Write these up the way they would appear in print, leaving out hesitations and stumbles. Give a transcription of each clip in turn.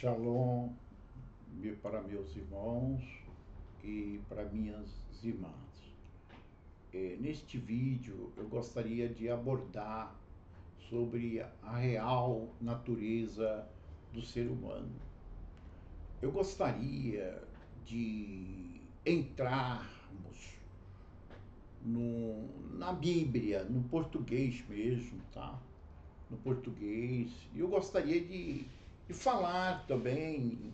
Shalom para meus irmãos e para minhas irmãs. Neste vídeo eu gostaria de abordar sobre a real natureza do ser humano. Eu gostaria de entrarmos na Bíblia, no português mesmo, tá? No português. E eu gostaria de falar também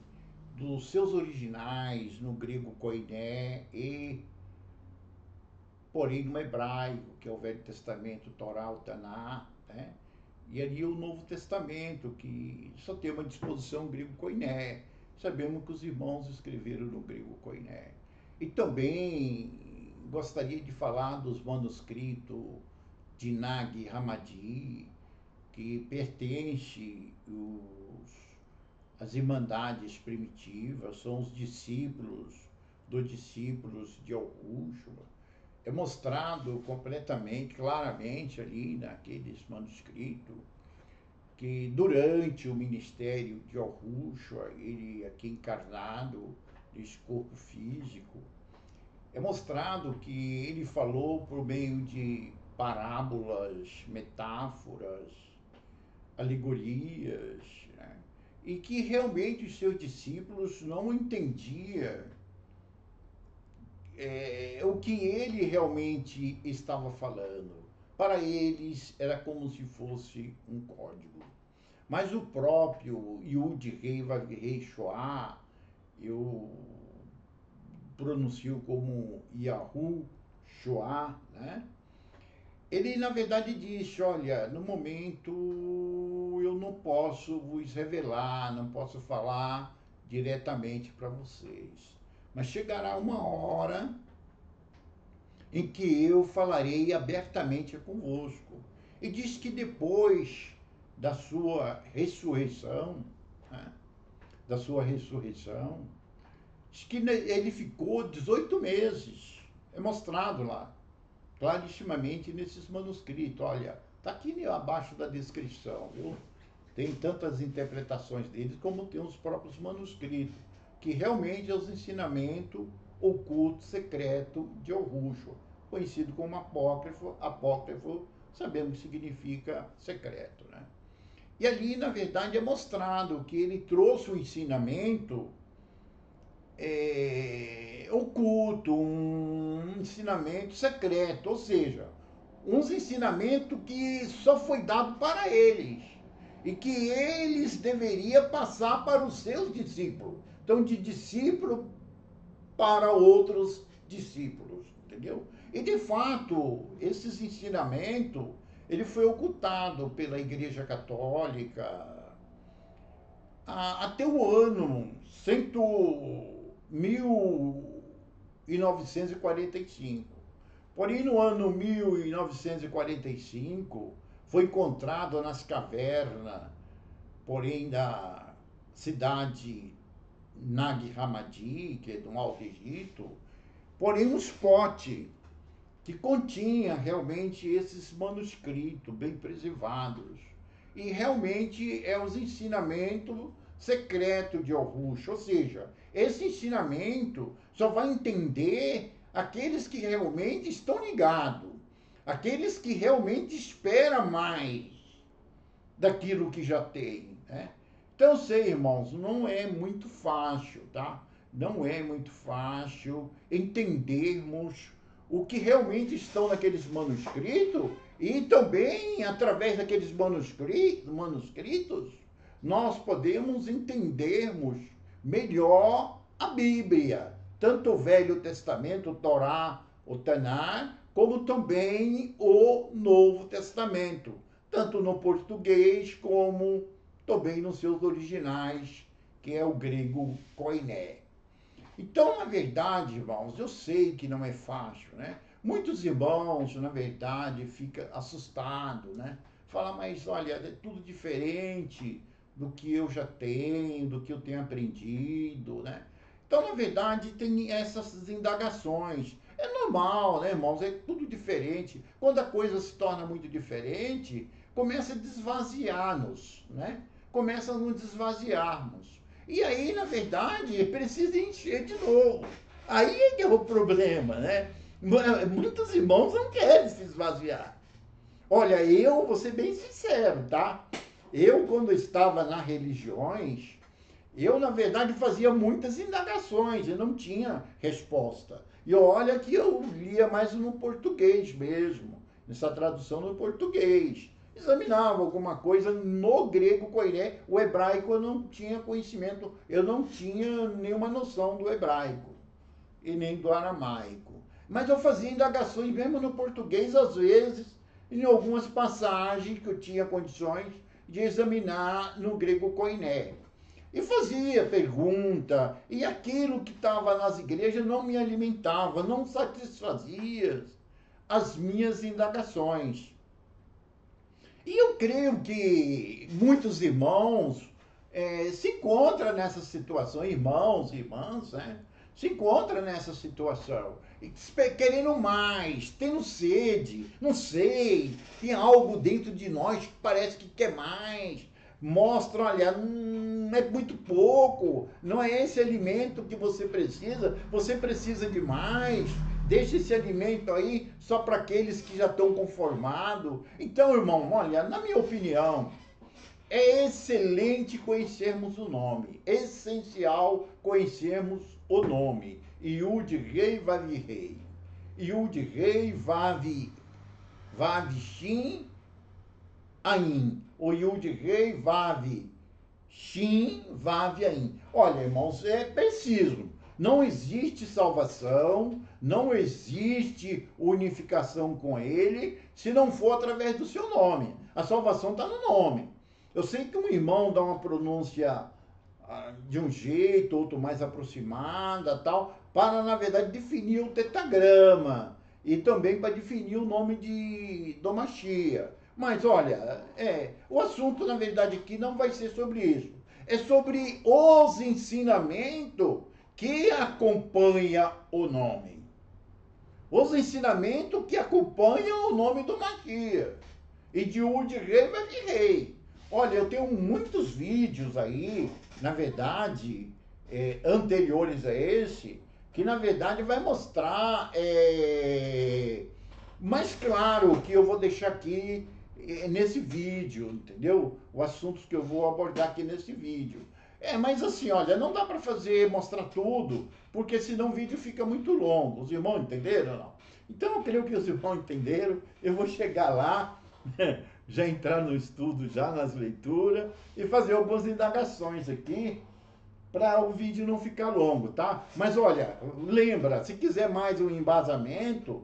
dos seus originais no grego koiné e, porém, no hebraico, que é o Velho Testamento, Torá, o Taná, né? E ali o Novo Testamento, que só tem uma disposição grego koiné. Sabemos que os irmãos escreveram no grego koiné. E também gostaria de falar dos manuscritos de Nag Hammadi, que pertence às irmandades primitivas, são os discípulos dos discípulos de Yahushua. É mostrado completamente, claramente ali naqueles manuscritos, que durante o ministério de Yahushua, ele aqui encarnado, nesse corpo físico, é mostrado que ele falou por meio de parábolas, metáforas, alegorias, né? E que realmente os seus discípulos não entendiam o que ele realmente estava falando. Para eles era como se fosse um código. Mas o próprio Yud-Rei Vav-Rei Shoah, eu pronuncio como Yahushua, né? Ele, na verdade, disse, olha, no momento eu não posso vos revelar, não posso falar diretamente para vocês. Mas chegará uma hora em que eu falarei abertamente convosco. E diz que depois da sua ressurreição, né, diz que ele ficou 18 meses. É mostrado lá clarissimamente nesses manuscritos. Olha, está aqui abaixo da descrição, viu? Tem tantas interpretações deles como tem os próprios manuscritos, que realmente é os ensinamentos oculto, secreto de Yahushua, conhecido como apócrifo. Apócrifo, sabemos que significa secreto, né? E ali, na verdade, é mostrado que ele trouxe um ensinamento oculto, um ensinamento secreto, ou seja, uns ensinamentos que só foi dado para eles e que eles deveriam passar para os seus discípulos. Então, de discípulo para outros discípulos, entendeu? E de fato, esses ensinamentos, ele foi ocultado pela Igreja Católica até o ano 1945. Porém, no ano 1945, foi encontrado nas cavernas, porém, da cidade Nag Hammadi, que é do Alto Egito, porém, um pote que continha realmente esses manuscritos bem preservados. E realmente é os ensinamentos secretos de Yahushua, ou seja, esse ensinamento só vai entender aqueles que realmente estão ligados, aqueles que realmente esperam mais daquilo que já tem, né? Então, sei, irmãos, não é muito fácil, tá? Não é muito fácil entendermos o que realmente estão naqueles manuscritos e também, através daqueles manuscritos, nós podemos entendermos melhor a Bíblia, tanto o Velho Testamento, o Torá, o Taná, como também o Novo Testamento, tanto no português como também nos seus originais, que é o grego koiné. Então, na verdade, irmãos, eu sei que não é fácil, né? Muitos irmãos, na verdade, ficam assustados, né? Falam, mas olha, é tudo diferente do que eu já tenho, do que eu tenho aprendido, né? Então, na verdade, tem essas indagações. É normal, né, irmãos? É tudo diferente. Quando a coisa se torna muito diferente, começa a desvaziar-nos, né? Começa a nos desvaziarmos. E aí, na verdade, precisa encher de novo. Aí é que é o problema, né? Muitos irmãos não querem se esvaziar. Olha, eu vou ser bem sincero, tá? Eu, quando estava nas religiões, eu, na verdade, fazia muitas indagações e não tinha resposta. E olha que eu lia mais no português mesmo, nessa tradução no português. Examinava alguma coisa no grego koiné, o hebraico eu não tinha conhecimento, eu não tinha nenhuma noção do hebraico e nem do aramaico. Mas eu fazia indagações mesmo no português, às vezes, em algumas passagens que eu tinha condições de examinar no grego koiné. E fazia pergunta, e aquilo que estava nas igrejas não me alimentava, não satisfazia as minhas indagações. E eu creio que muitos irmãos se encontram nessa situação, irmãos e irmãs, né? Se encontram nessa situação, querendo mais, tendo sede, não sei, tem algo dentro de nós que parece que quer mais, mostra, olha, é muito pouco, não é esse alimento que você precisa de mais, deixa esse alimento aí só para aqueles que já estão conformados. Então, irmão, olha, na minha opinião, é excelente conhecermos o nome, essencial conhecermos o nome. Yud Rei Vav Rei. Yud Rei Vav Shin Ain. O Yud Rei Vav Shin Vav Ain. Olha, irmãos, é preciso. Não existe salvação, não existe unificação com ele, se não for através do seu nome. A salvação está no nome. Eu sei que um irmão dá uma pronúncia de um jeito, outro mais aproximada, tal, para, na verdade, definir o tetagrama e também para definir o nome do Mashiach. Mas, olha, o assunto, na verdade, aqui não vai ser sobre isso. É sobre os ensinamentos que acompanham o nome. Os ensinamentos que acompanham o nome do Mashiach. E de Yud Rei vai de Rei. Olha, eu tenho muitos vídeos aí, na verdade, anteriores a esse, que na verdade vai mostrar mais claro que eu vou deixar aqui nesse vídeo, entendeu? Os assuntos que eu vou abordar aqui nesse vídeo. Mas assim, olha, não dá para mostrar tudo, porque senão o vídeo fica muito longo. Os irmãos entenderam ou não? Então eu creio que os irmãos entenderam. Eu vou chegar lá, já entrar no estudo, já nas leituras, e fazer algumas indagações aqui, para o vídeo não ficar longo, tá? Mas olha, lembra, se quiser mais um embasamento,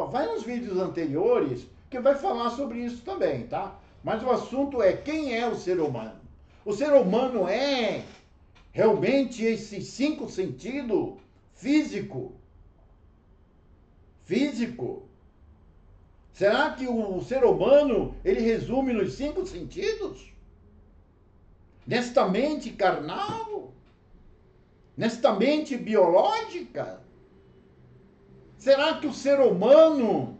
vai nos vídeos anteriores, que vai falar sobre isso também, tá? Mas o assunto é quem é o ser humano. O ser humano é realmente esses 5 sentidos físico. Será que o ser humano, ele resume nos 5 sentidos? Nesta mente carnal? Nesta mente biológica? Será que o ser humano,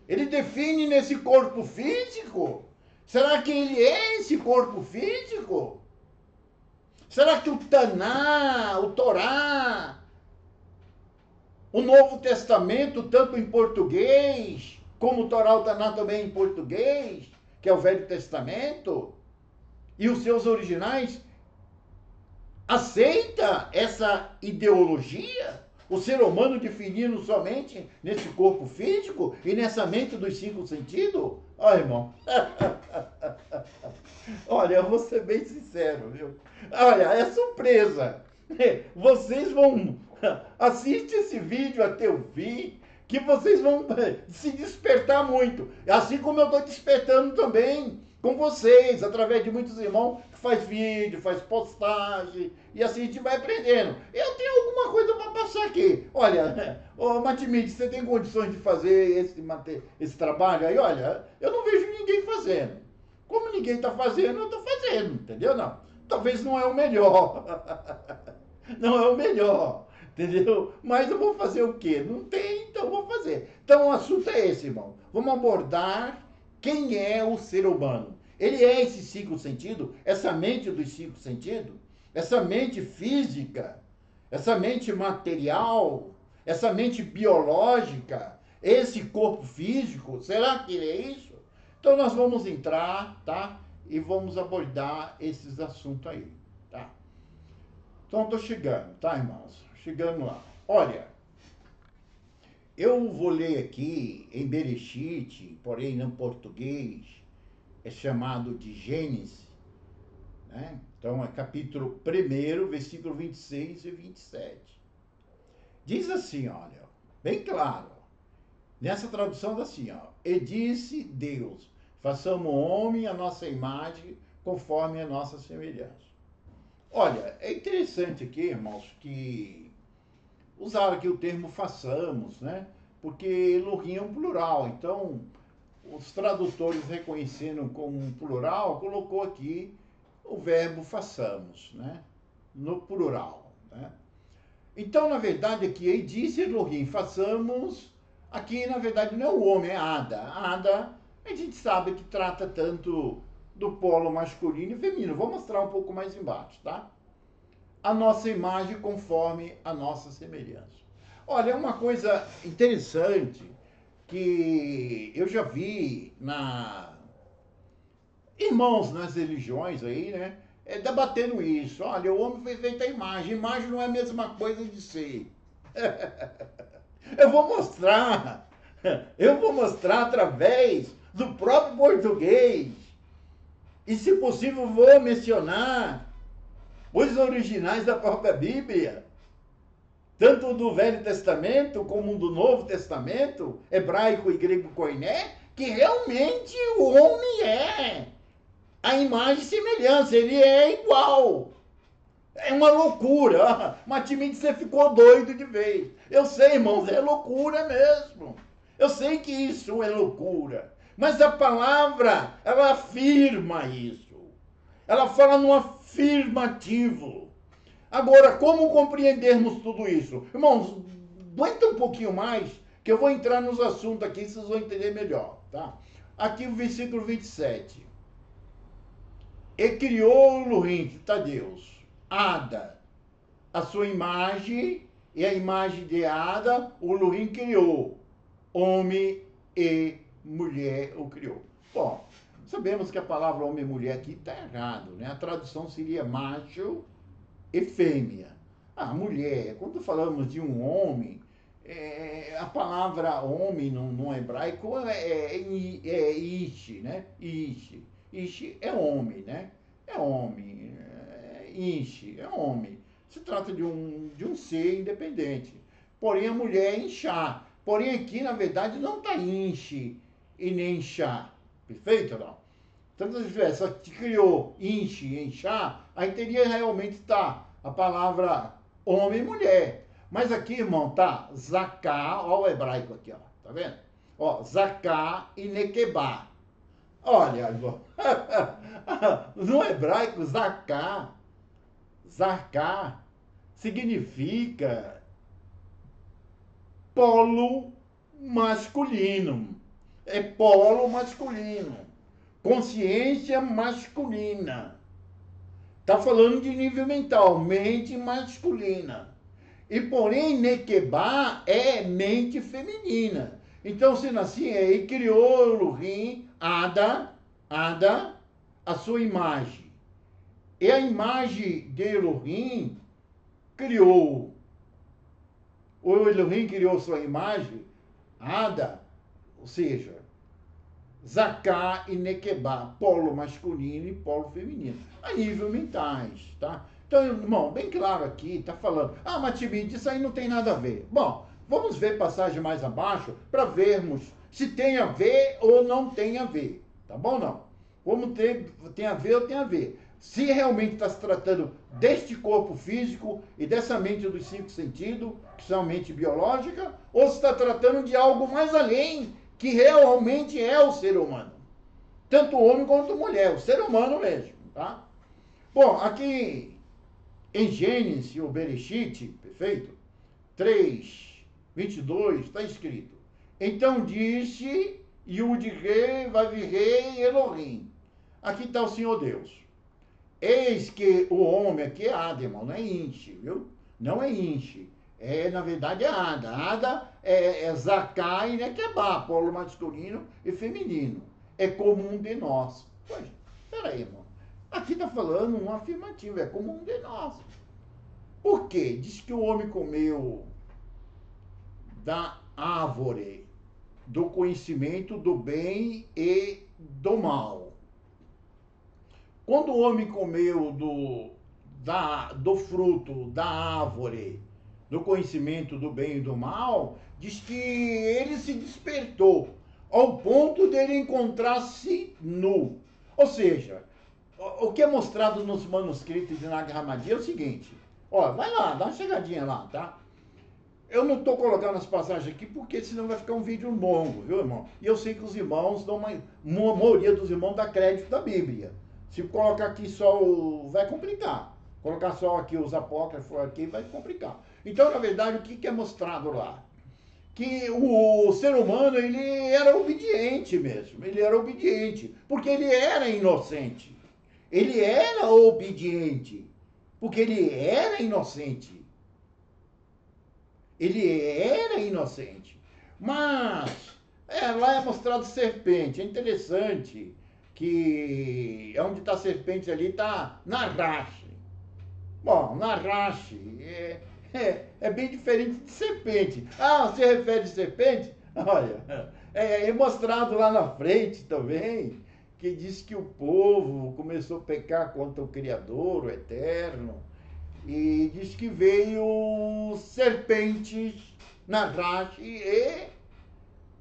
ele define nesse corpo físico? Será que ele é esse corpo físico? Será que o Taná, o Torá, o Novo Testamento, tanto em português, como o Torá, o Taná também em português, que é o Velho Testamento, e os seus originais, aceita essa ideologia? O ser humano definindo somente nesse corpo físico e nessa mente dos 5 sentidos? Ó, irmão. Olha, eu vou ser bem sincero, viu? Olha, é surpresa. Vocês vão assistir esse vídeo até o fim, que vocês vão se despertar muito. Assim como eu estou despertando também com vocês, através de muitos irmãos que faz vídeo, faz postagem, e assim a gente vai aprendendo. Eu tenho alguma coisa para passar aqui. Olha, Matimide, você tem condições de fazer esse trabalho aí? Olha, eu não vejo ninguém fazendo. Como ninguém está fazendo, eu estou fazendo, entendeu? Não. Talvez não é o melhor. Não é o melhor, entendeu? Mas eu vou fazer o quê? Não tem, então eu vou fazer. Então o assunto é esse, irmão. Vamos abordar quem é o ser humano. Ele é esses 5 sentidos, essa mente dos 5 sentidos. essa mente física, essa mente material, essa mente biológica, esse corpo físico, será que ele é isso? Então nós vamos entrar, tá? E vamos abordar esses assuntos aí, tá? Então estou chegando, tá, irmãos? Chegando lá. Olha, eu vou ler aqui em Bereshit, porém no português é chamado de Gênesis, né? Então é capítulo 1, versículo 26 e 27. Diz assim, olha, bem claro, nessa tradução assim, ó, e disse Deus, façamos o homem a nossa imagem, conforme a nossa semelhança. Olha, é interessante aqui, irmãos, que usaram aqui o termo façamos, né? Porque Elohim é um plural, então os tradutores reconhecendo como um plural, colocou aqui o verbo façamos, né? No plural, né? Então, na verdade, aqui ele disse Elohim, façamos, aqui na verdade não é o homem, é Ada. Ada, a gente sabe que trata tanto do polo masculino e feminino. Vou mostrar um pouco mais embaixo, tá? A nossa imagem conforme a nossa semelhança. Olha, é uma coisa interessante que eu já vi irmãos nas religiões aí, né? Debatendo isso. Olha, o homem foi feito a imagem. Imagem não é a mesma coisa de ser. Eu vou mostrar. Eu vou mostrar através do próprio português. E, se possível, vou mencionar os originais da própria Bíblia. Tanto do Velho Testamento como do Novo Testamento, hebraico e grego koiné, que realmente o homem é a imagem e semelhança, ele é igual. É uma loucura. Matimite, você ficou doido de vez. Eu sei, irmãos, é loucura mesmo. Eu sei que isso é loucura. Mas a palavra, ela afirma isso. Ela fala no afirmativo. Agora, como compreendermos tudo isso? Irmãos, aguenta um pouquinho mais, que eu vou entrar nos assuntos aqui, vocês vão entender melhor, tá? Aqui o versículo 27. E criou Elohim, tá Deus, Ada, a sua imagem, e a imagem de Ada, o Elohim criou. Homem e mulher o criou. Bom, sabemos que a palavra homem e mulher aqui está errado, né? A tradução seria macho e fêmea. A mulher, quando falamos de um homem, a palavra homem no hebraico é ish, né? Ish. Ish é homem, né? É homem. Ish é homem. Se trata de um ser independente. Porém, a mulher é inchá. Porém, aqui, na verdade, não está inche e nem inchá. Perfeito ou não? Então, se tivesse, só que criou inche e inchá, aí teria realmente a palavra homem e mulher. Mas aqui, irmão, tá zaká, ó o hebraico aqui, ó. Tá vendo? Ó, zaká e nequebá. Olha, irmão. No hebraico, zaká significa polo masculino. É polo masculino. Consciência masculina. Está falando de nível mental, mente masculina. E porém, Nequebá é mente feminina. Então, sendo assim, ele criou Elohim, Ada, a sua imagem. E a imagem de Elohim criou. O Elohim criou sua imagem, Ada, ou seja, Zaká e Nequebá, polo masculino e polo feminino, a nível mentais, tá? Então, irmão, bem claro aqui, tá falando, mas Tibite, isso aí não tem nada a ver. Bom, vamos ver passagem mais abaixo para vermos se tem a ver ou não tem a ver, tá bom ou não? Como tem a ver ou tem a ver. Se realmente está se tratando deste corpo físico e dessa mente dos 5 sentidos, que são a mente biológica, ou se está tratando de algo mais além, que realmente é o ser humano. Tanto homem quanto mulher, o ser humano mesmo, tá? Bom, aqui em Gênesis, o Bereshit, perfeito? 3, 22, está escrito. Então disse Yud-Re, Vav-Re, Elohim. Aqui está o Senhor Deus. Eis que o homem aqui é Ada, irmão, não é Inche, viu? Não é Inche. Na verdade, é Ada. Ada é Zacá e Nequebá, polo masculino e feminino. É comum de nós. Pois, peraí, irmão. Aqui está falando um afirmativo, é comum de nós. Por quê? Diz que o homem comeu da árvore do conhecimento do bem e do mal. Quando o homem comeu do fruto da árvore do conhecimento do bem e do mal, diz que ele se despertou ao ponto dele encontrar-se nu. Ou seja, o que é mostrado nos manuscritos de Nag Hammadi é o seguinte. Ó, vai lá, dá uma chegadinha lá, tá? Eu não estou colocando as passagens aqui porque senão vai ficar um vídeo longo, viu, irmão? E eu sei que os irmãos dão a maioria dos irmãos dá crédito da Bíblia. Se colocar aqui só vai complicar. Colocar só aqui os apócrifos aqui vai complicar. Então, na verdade, o que é mostrado lá? Que o ser humano, ele era obediente mesmo. Ele era obediente, porque ele era inocente. Ele era obediente, porque ele era inocente. Ele era inocente. Mas, lá é mostrado serpente. É interessante que onde está a serpente ali está Narashi. Bom, Narashi é bem diferente de serpente. Ah, você refere a serpente? Olha, é mostrado lá na frente também, que diz que o povo começou a pecar contra o Criador, o Eterno, e diz que veio serpentes Narashi e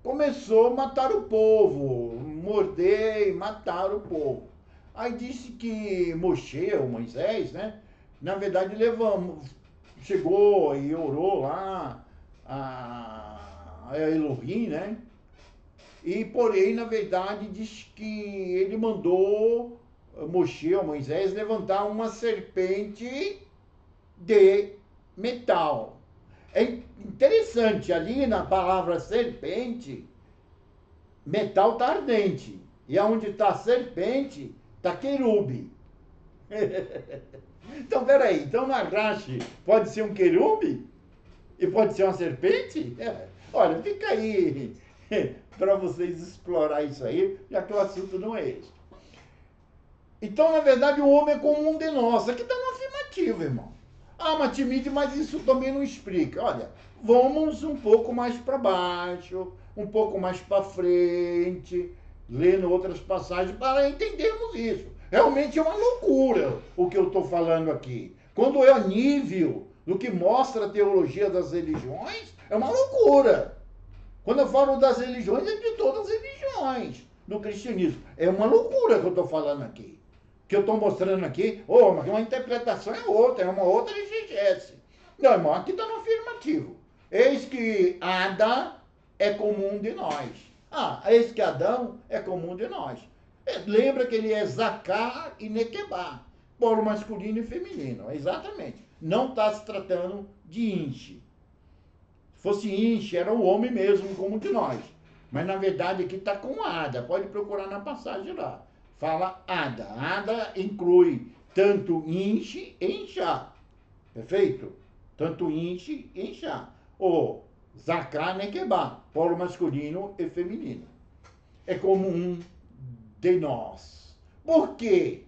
começou a matar o povo, morder e matar o povo. Aí disse que Moshe, ou Moisés, né? Na verdade, chegou e orou lá a Elohim, né? E, porém, na verdade, diz que ele mandou Moshe, ou Moisés, levantar uma serpente de metal. É interessante, ali na palavra serpente, metal está ardente. E onde está serpente, está querube. Então, peraí, então Narashi pode ser um querube? E pode ser uma serpente? Olha, fica aí para vocês explorar isso aí, já que o assunto não é esse. Então, na verdade, o homem é como um de nós. Aqui está no afirmativo, irmão. Ah, Matimide, mas isso também não explica. Olha, vamos um pouco mais para baixo, um pouco mais para frente, lendo outras passagens para entendermos isso. Realmente é uma loucura o que eu estou falando aqui. Quando é a nível do que mostra a teologia das religiões, é uma loucura. Quando eu falo das religiões, é de todas as religiões do cristianismo. É uma loucura que eu estou falando aqui. Que eu estou mostrando aqui, mas uma interpretação é outra, é uma outra exegese. Não, irmão, aqui está no afirmativo. Eis que Ada é comum de nós. Eis que Adão é comum de nós. Lembra que ele é Zacá e Nequebá, polo masculino e feminino, exatamente. Não está se tratando de Inche. Se fosse Inche, era o homem mesmo, como de nós. Mas na verdade aqui está com Ada, pode procurar na passagem lá. Fala Ada. Ada inclui tanto Inche e Inchá. Perfeito? Tanto Inche e Inchá. Ou Zacá, Nequebá, polo masculino e feminino. É comum de nós. Por quê?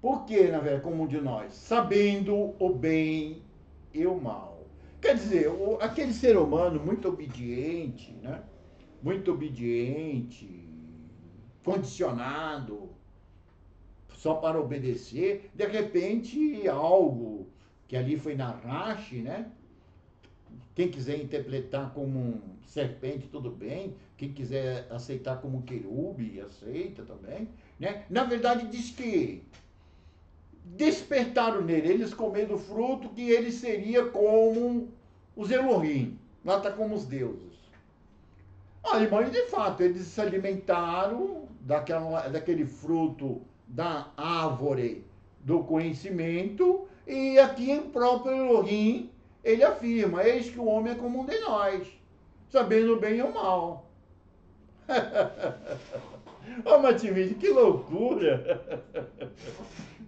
Porque, na verdade, comum de nós? Sabendo o bem e o mal. Quer dizer, aquele ser humano muito obediente, né? Muito obediente, condicionado, só para obedecer, de repente algo que ali foi Narashi, né? Quem quiser interpretar como um serpente, tudo bem. Quem quiser aceitar como um querube, aceita também, né? Na verdade, diz que despertaram nele, eles comendo fruto, que ele seria como os Elohim. Lá está como os deuses. Irmão, e de fato, eles se alimentaram daquele fruto da árvore do conhecimento, e aqui o próprio Elohim, ele afirma, eis que o homem é como um de nós, sabendo o bem e o mal. Matimide, que loucura!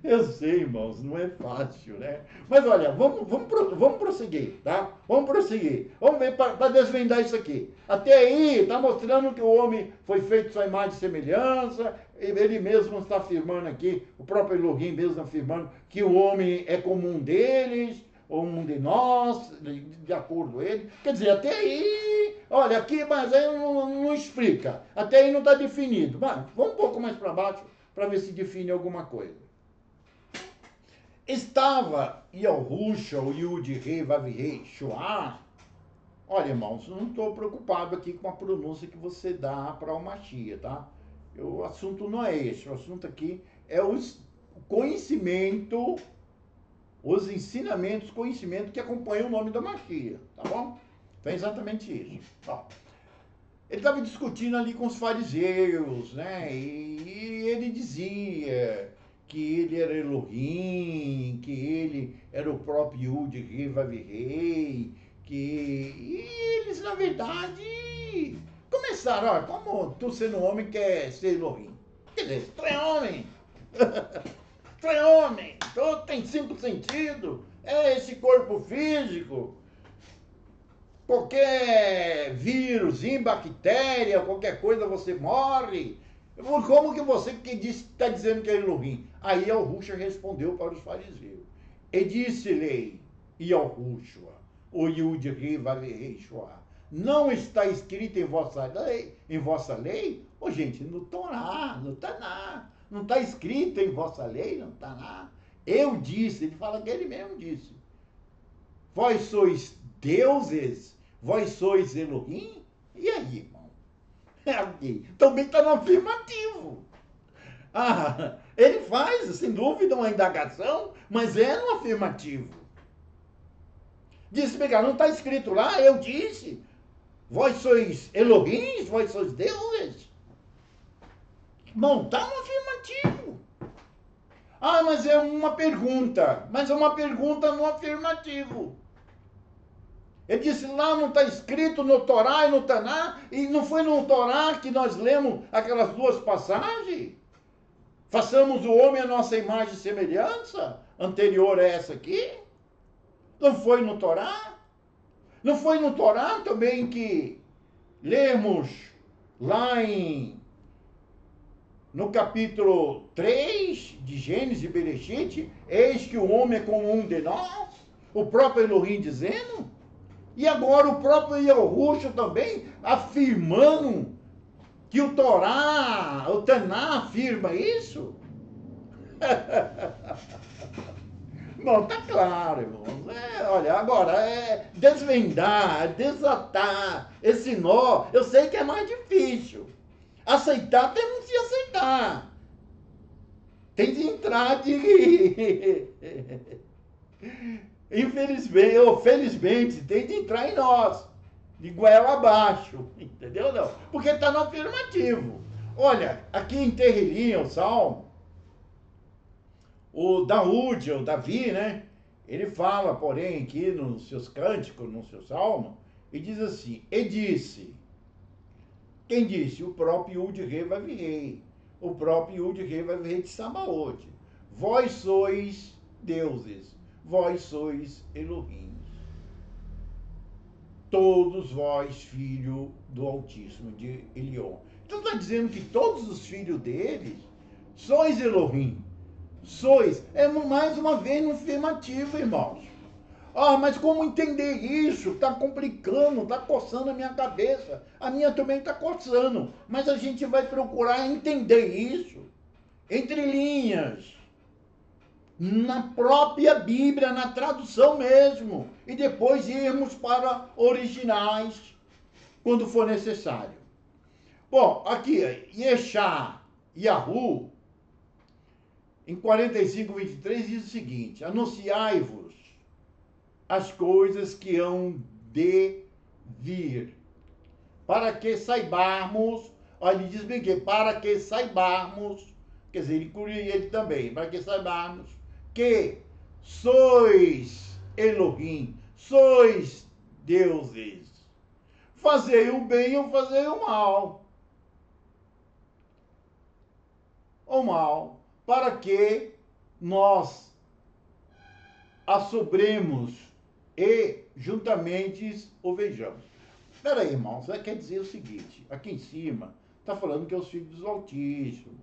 Eu sei, irmãos, não é fácil, né? Mas olha, vamos prosseguir, tá? Vamos prosseguir. Vamos ver para desvendar isso aqui. Até aí, está mostrando que o homem foi feito sua imagem e semelhança. Ele mesmo está afirmando aqui, o próprio Elohim mesmo afirmando que o homem é como um deles, ou um de nós, de acordo com ele. Quer dizer, até aí, olha, aqui, mas aí não explica. Até aí não está definido. Mas vamos um pouco mais para baixo para ver se define alguma coisa. Estava Yahushua, o Yud Rei Vav Rei Shoah. Olha, irmãos, não estou preocupado aqui com a pronúncia que você dá para o Machia, tá? O assunto não é esse. O assunto aqui é o conhecimento, os ensinamentos, conhecimento que acompanham o nome da Machia, tá bom? Então é exatamente isso. Ó, ele estava discutindo ali com os fariseus, né? E ele dizia que ele era Elohim, que ele era o próprio Yud Rei Vav Rei, e eles, na verdade, começaram, olha, como tu sendo homem quer ser Elohim? Quer dizer, tu é homem, tu é homem, tu tem 5 sentidos, é esse corpo físico, qualquer vírus, bactéria, qualquer coisa você morre. Como que você que está dizendo que é Elohim? Aí Yahushua respondeu para os fariseus. E disse-lhe Yahushua, o Yud Rei Vav Rei Shoah, não está escrito em vossa lei? Ô gente, no Torá, no Taná, não está escrito em vossa lei, no Taná. Eu disse, ele fala que ele mesmo disse. Vós sois deuses, vós sois Elohim? E aí, irmão? Também está no afirmativo. Ah, ele faz, sem dúvida, uma indagação, mas é no afirmativo. Disse, não está escrito lá, eu disse, vós sois Elohim, vós sois deuses. Não, está no afirmativo. Ah, mas é uma pergunta, no afirmativo. Ele disse, lá não está escrito no Torá e no Taná, e não foi no Torá que nós lemos aquelas 2 passagens? Façamos o homem a nossa imagem e semelhança, anterior a essa aqui? Não foi no Torá? Não foi no Torá também que lemos lá no capítulo 3 de Gênesis e Bereshit, eis que o homem é como um de nós? O próprio Elohim dizendo? E agora o próprio Yahushua também afirmando que o Torá, o Taná afirma isso? Bom, tá claro, irmãos. Olha, agora, desvendar, desatar esse nó, eu sei que é mais difícil. Aceitar, temos que aceitar. Tem de entrar de... Infelizmente, ou felizmente, tem de entrar em nós, de goela abaixo, entendeu? Não, porque está no afirmativo. Olha, aqui em Terrilim, o Salmo, o Davi, né? Ele fala, porém, aqui nos seus cânticos, no seu Salmo, e diz assim, e disse, quem disse? O próprio Yud Rei Vav Rei, o próprio Yud Rei Vav Rei de Sabaote. Vós sois deuses, vós sois Elohim. Todos vós, filho do Altíssimo, de Elion. Então está dizendo que todos os filhos deles sois Elohim. Sois. É mais uma vez no afirmativo, irmãos. Ah, mas como entender isso? Está complicando, está coçando a minha cabeça. A minha também está coçando. Mas a gente vai procurar entender isso entre linhas, na própria Bíblia, na tradução mesmo, e depois irmos para originais quando for necessário. Bom, aqui, Yeshá, Yahu, em 45:23 diz o seguinte, anunciai-vos as coisas que hão de vir, para que saibarmos, olha, ele diz bem que, para que saibarmos, quer dizer, ele inclui ele também, para que saibarmos que sois Elohim, sois deuses, fazei o bem ou fazei o mal. O mal, para que nós assobremos e juntamente o vejamos. Espera aí, irmãos, quer dizer o seguinte, aqui em cima está falando que é os filhos do Altíssimo,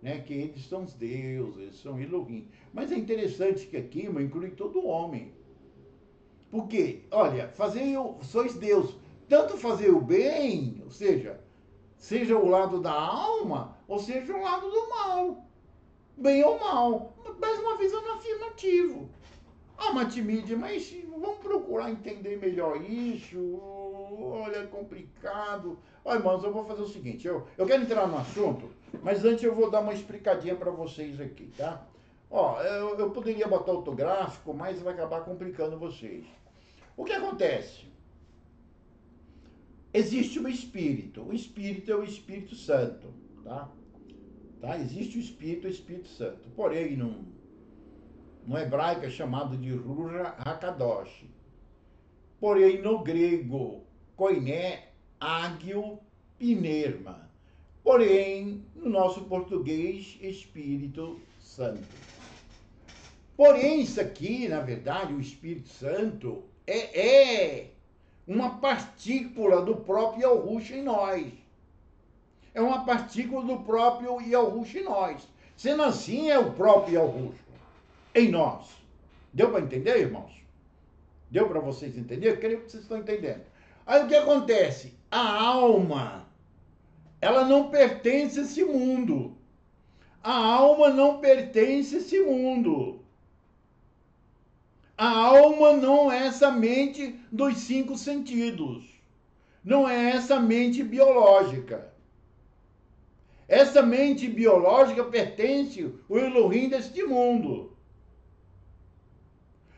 né, que eles são os deuses, são Elohim. Mas é interessante que aqui inclui todo homem. Porque, olha, sois Deus, tanto fazer o bem, ou seja o lado da alma, ou seja o lado do mal. Bem ou mal. Mais uma vez, no afirmativo. Matimídia, mas vamos procurar entender melhor isso. Olha, é complicado. Olha, irmãos, eu vou fazer o seguinte. Eu quero entrar no assunto, mas antes eu vou dar uma explicadinha para vocês aqui, tá? Eu poderia botar ortográfico, mas vai acabar complicando vocês. O que acontece? Existe um espírito. O espírito é o Espírito Santo, tá? Existe o Espírito Santo. Porém, no hebraico é chamado de Ruach HaKadosh. Porém, no grego, koiné, ágio, pneuma. Porém, no nosso português, Espírito Santo. Porém, isso aqui, na verdade, o Espírito Santo é uma partícula do próprio Yahushua em nós. É uma partícula do próprio Yahushua em nós. Sendo assim, é o próprio Yahushua em nós. Deu para entender, irmãos? Deu para vocês entenderem? Eu creio que vocês estão entendendo. Aí o que acontece? A alma, ela não pertence a esse mundo. A alma não pertence a esse mundo. A alma não é essa mente dos 5 sentidos. Não é essa mente biológica. Essa mente biológica pertence ao Elohim deste mundo.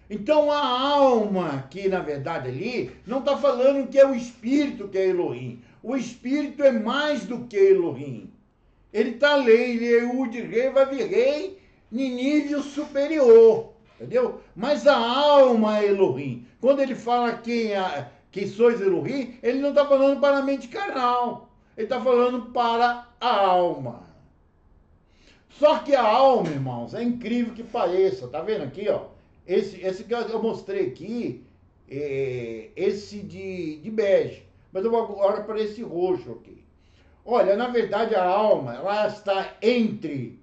Então a alma, que na verdade ali, não está falando que é o espírito que é Elohim. O espírito é mais do que Elohim. Ele está além, ele é o de rei, vai vir rei em nível superior. Entendeu? Mas a alma é Elohim. Quando ele fala que sois Elohim, ele não está falando para a mente carnal. Ele está falando para a alma. Só que a alma, irmãos, é incrível que pareça. Tá vendo aqui, ó? Esse que eu mostrei aqui, esse de bege. Mas eu vou agora para esse roxo aqui. Olha, na verdade a alma, ela está entre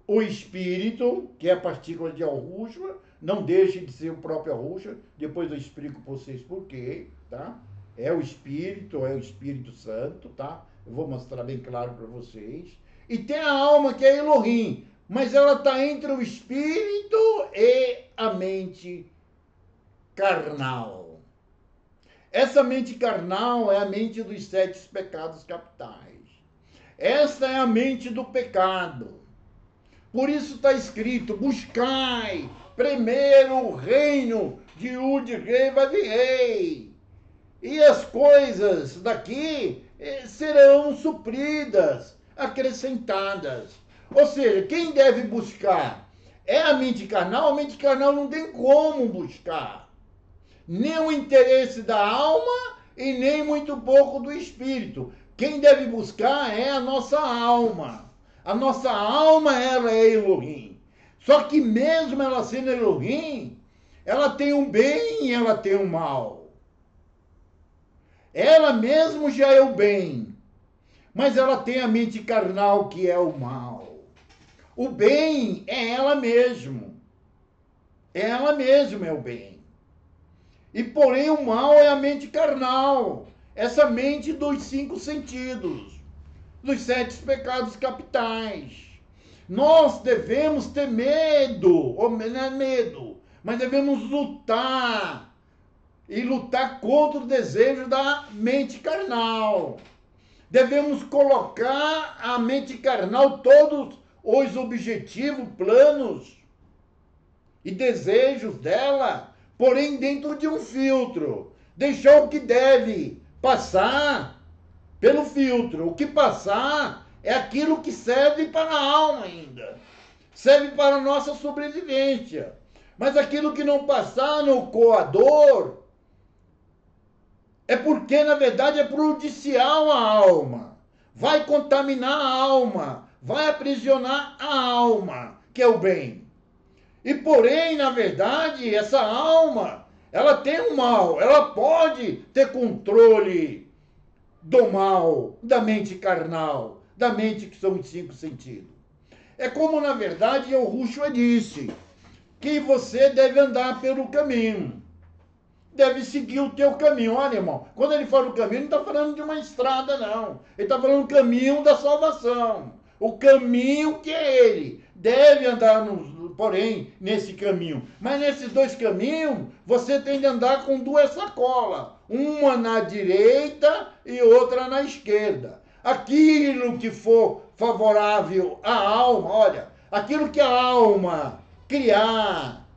o espírito, que é a partícula de Yahushua, não deixe de ser o próprio Yahushua, depois eu explico para vocês por quê, tá? É o Espírito Santo, tá? Eu vou mostrar bem claro para vocês. E tem a alma, que é Elohim, mas ela está entre o espírito e a mente carnal. Essa mente carnal é a mente dos 7 pecados capitais. Essa é a mente do pecado. Por isso está escrito, buscai primeiro o reino de Ud-Rei Vav-Rei. E as coisas daqui serão supridas, acrescentadas. Ou seja, quem deve buscar é a mente carnal não tem como buscar. Nem o interesse da alma e nem muito pouco do espírito. Quem deve buscar é a nossa alma. A nossa alma, ela é Elohim. Só que mesmo ela sendo Elohim, ela tem um bem e ela tem um mal. Ela mesmo já é o bem, mas ela tem a mente carnal, que é o mal. O bem é ela mesmo. Ela mesma é o bem. E porém o mal é a mente carnal. Essa mente dos 5 sentidos. Dos 7 pecados capitais. Nós devemos ter medo, ou não é medo, mas devemos lutar. E lutar contra o desejo da mente carnal. Devemos colocar a mente carnal todos os objetivos, planos e desejos dela, porém dentro de um filtro. Deixar o que deve passar pelo filtro. O que passar é aquilo que serve para a alma ainda. Serve para a nossa sobrevivência. Mas aquilo que não passar no coador é porque, na verdade, é prejudicial à alma. Vai contaminar a alma. Vai aprisionar a alma, que é o bem. E porém, na verdade, essa alma, ela tem um mal, ela pode ter controle do mal, da mente carnal, da mente que são os 5 sentidos. É como, na verdade, o Rushwa disse, que você deve andar pelo caminho. Deve seguir o teu caminho. Olha, irmão, quando ele fala o caminho, não está falando de uma estrada, não. Ele está falando do caminho da salvação. O caminho que é ele. Deve andar, porém, nesse caminho. Mas nesses 2 caminhos, você tem de andar com 2 sacolas. Uma na direita e outra na esquerda. Aquilo que for favorável à alma, olha, aquilo que a alma criar,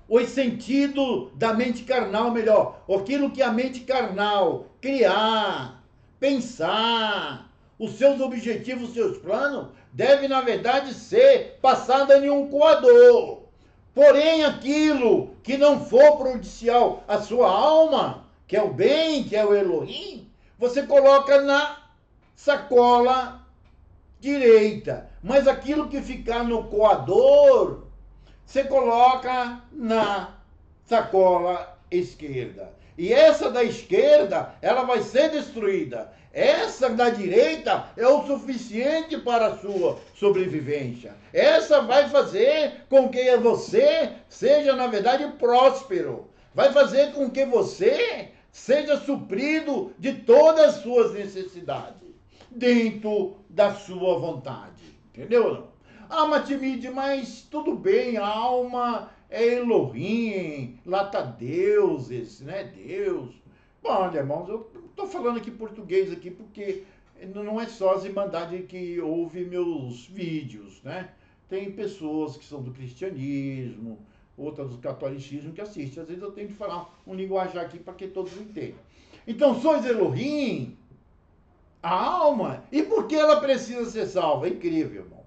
os sentidos da mente carnal, melhor, aquilo que a mente carnal criar, pensar, os seus objetivos, os seus planos, deve, na verdade, ser passada em um coador. Porém, aquilo que não for prejudicial à sua alma, que é o bem, que é o Elohim, você coloca na sacola direita. Mas aquilo que ficar no coador, você coloca na sacola esquerda. E essa da esquerda, ela vai ser destruída. Essa da direita é o suficiente para a sua sobrevivência. Essa vai fazer com que você seja, na verdade, próspero. Vai fazer com que você seja suprido de todas as suas necessidades, dentro da sua vontade. Entendeu? Ah, Matimide, mas tudo bem, a alma é Elohim, lá tá deuses, né? Deus. Bom, irmãos, eu estou falando aqui português aqui porque não é só as irmandades que ouvem meus vídeos, né? Tem pessoas que são do cristianismo, outras do catolicismo que assistem. Às vezes eu tenho que falar um linguajar aqui para que todos entendam. Então, sois Elohim, a alma. E por que ela precisa ser salva? É incrível, irmão.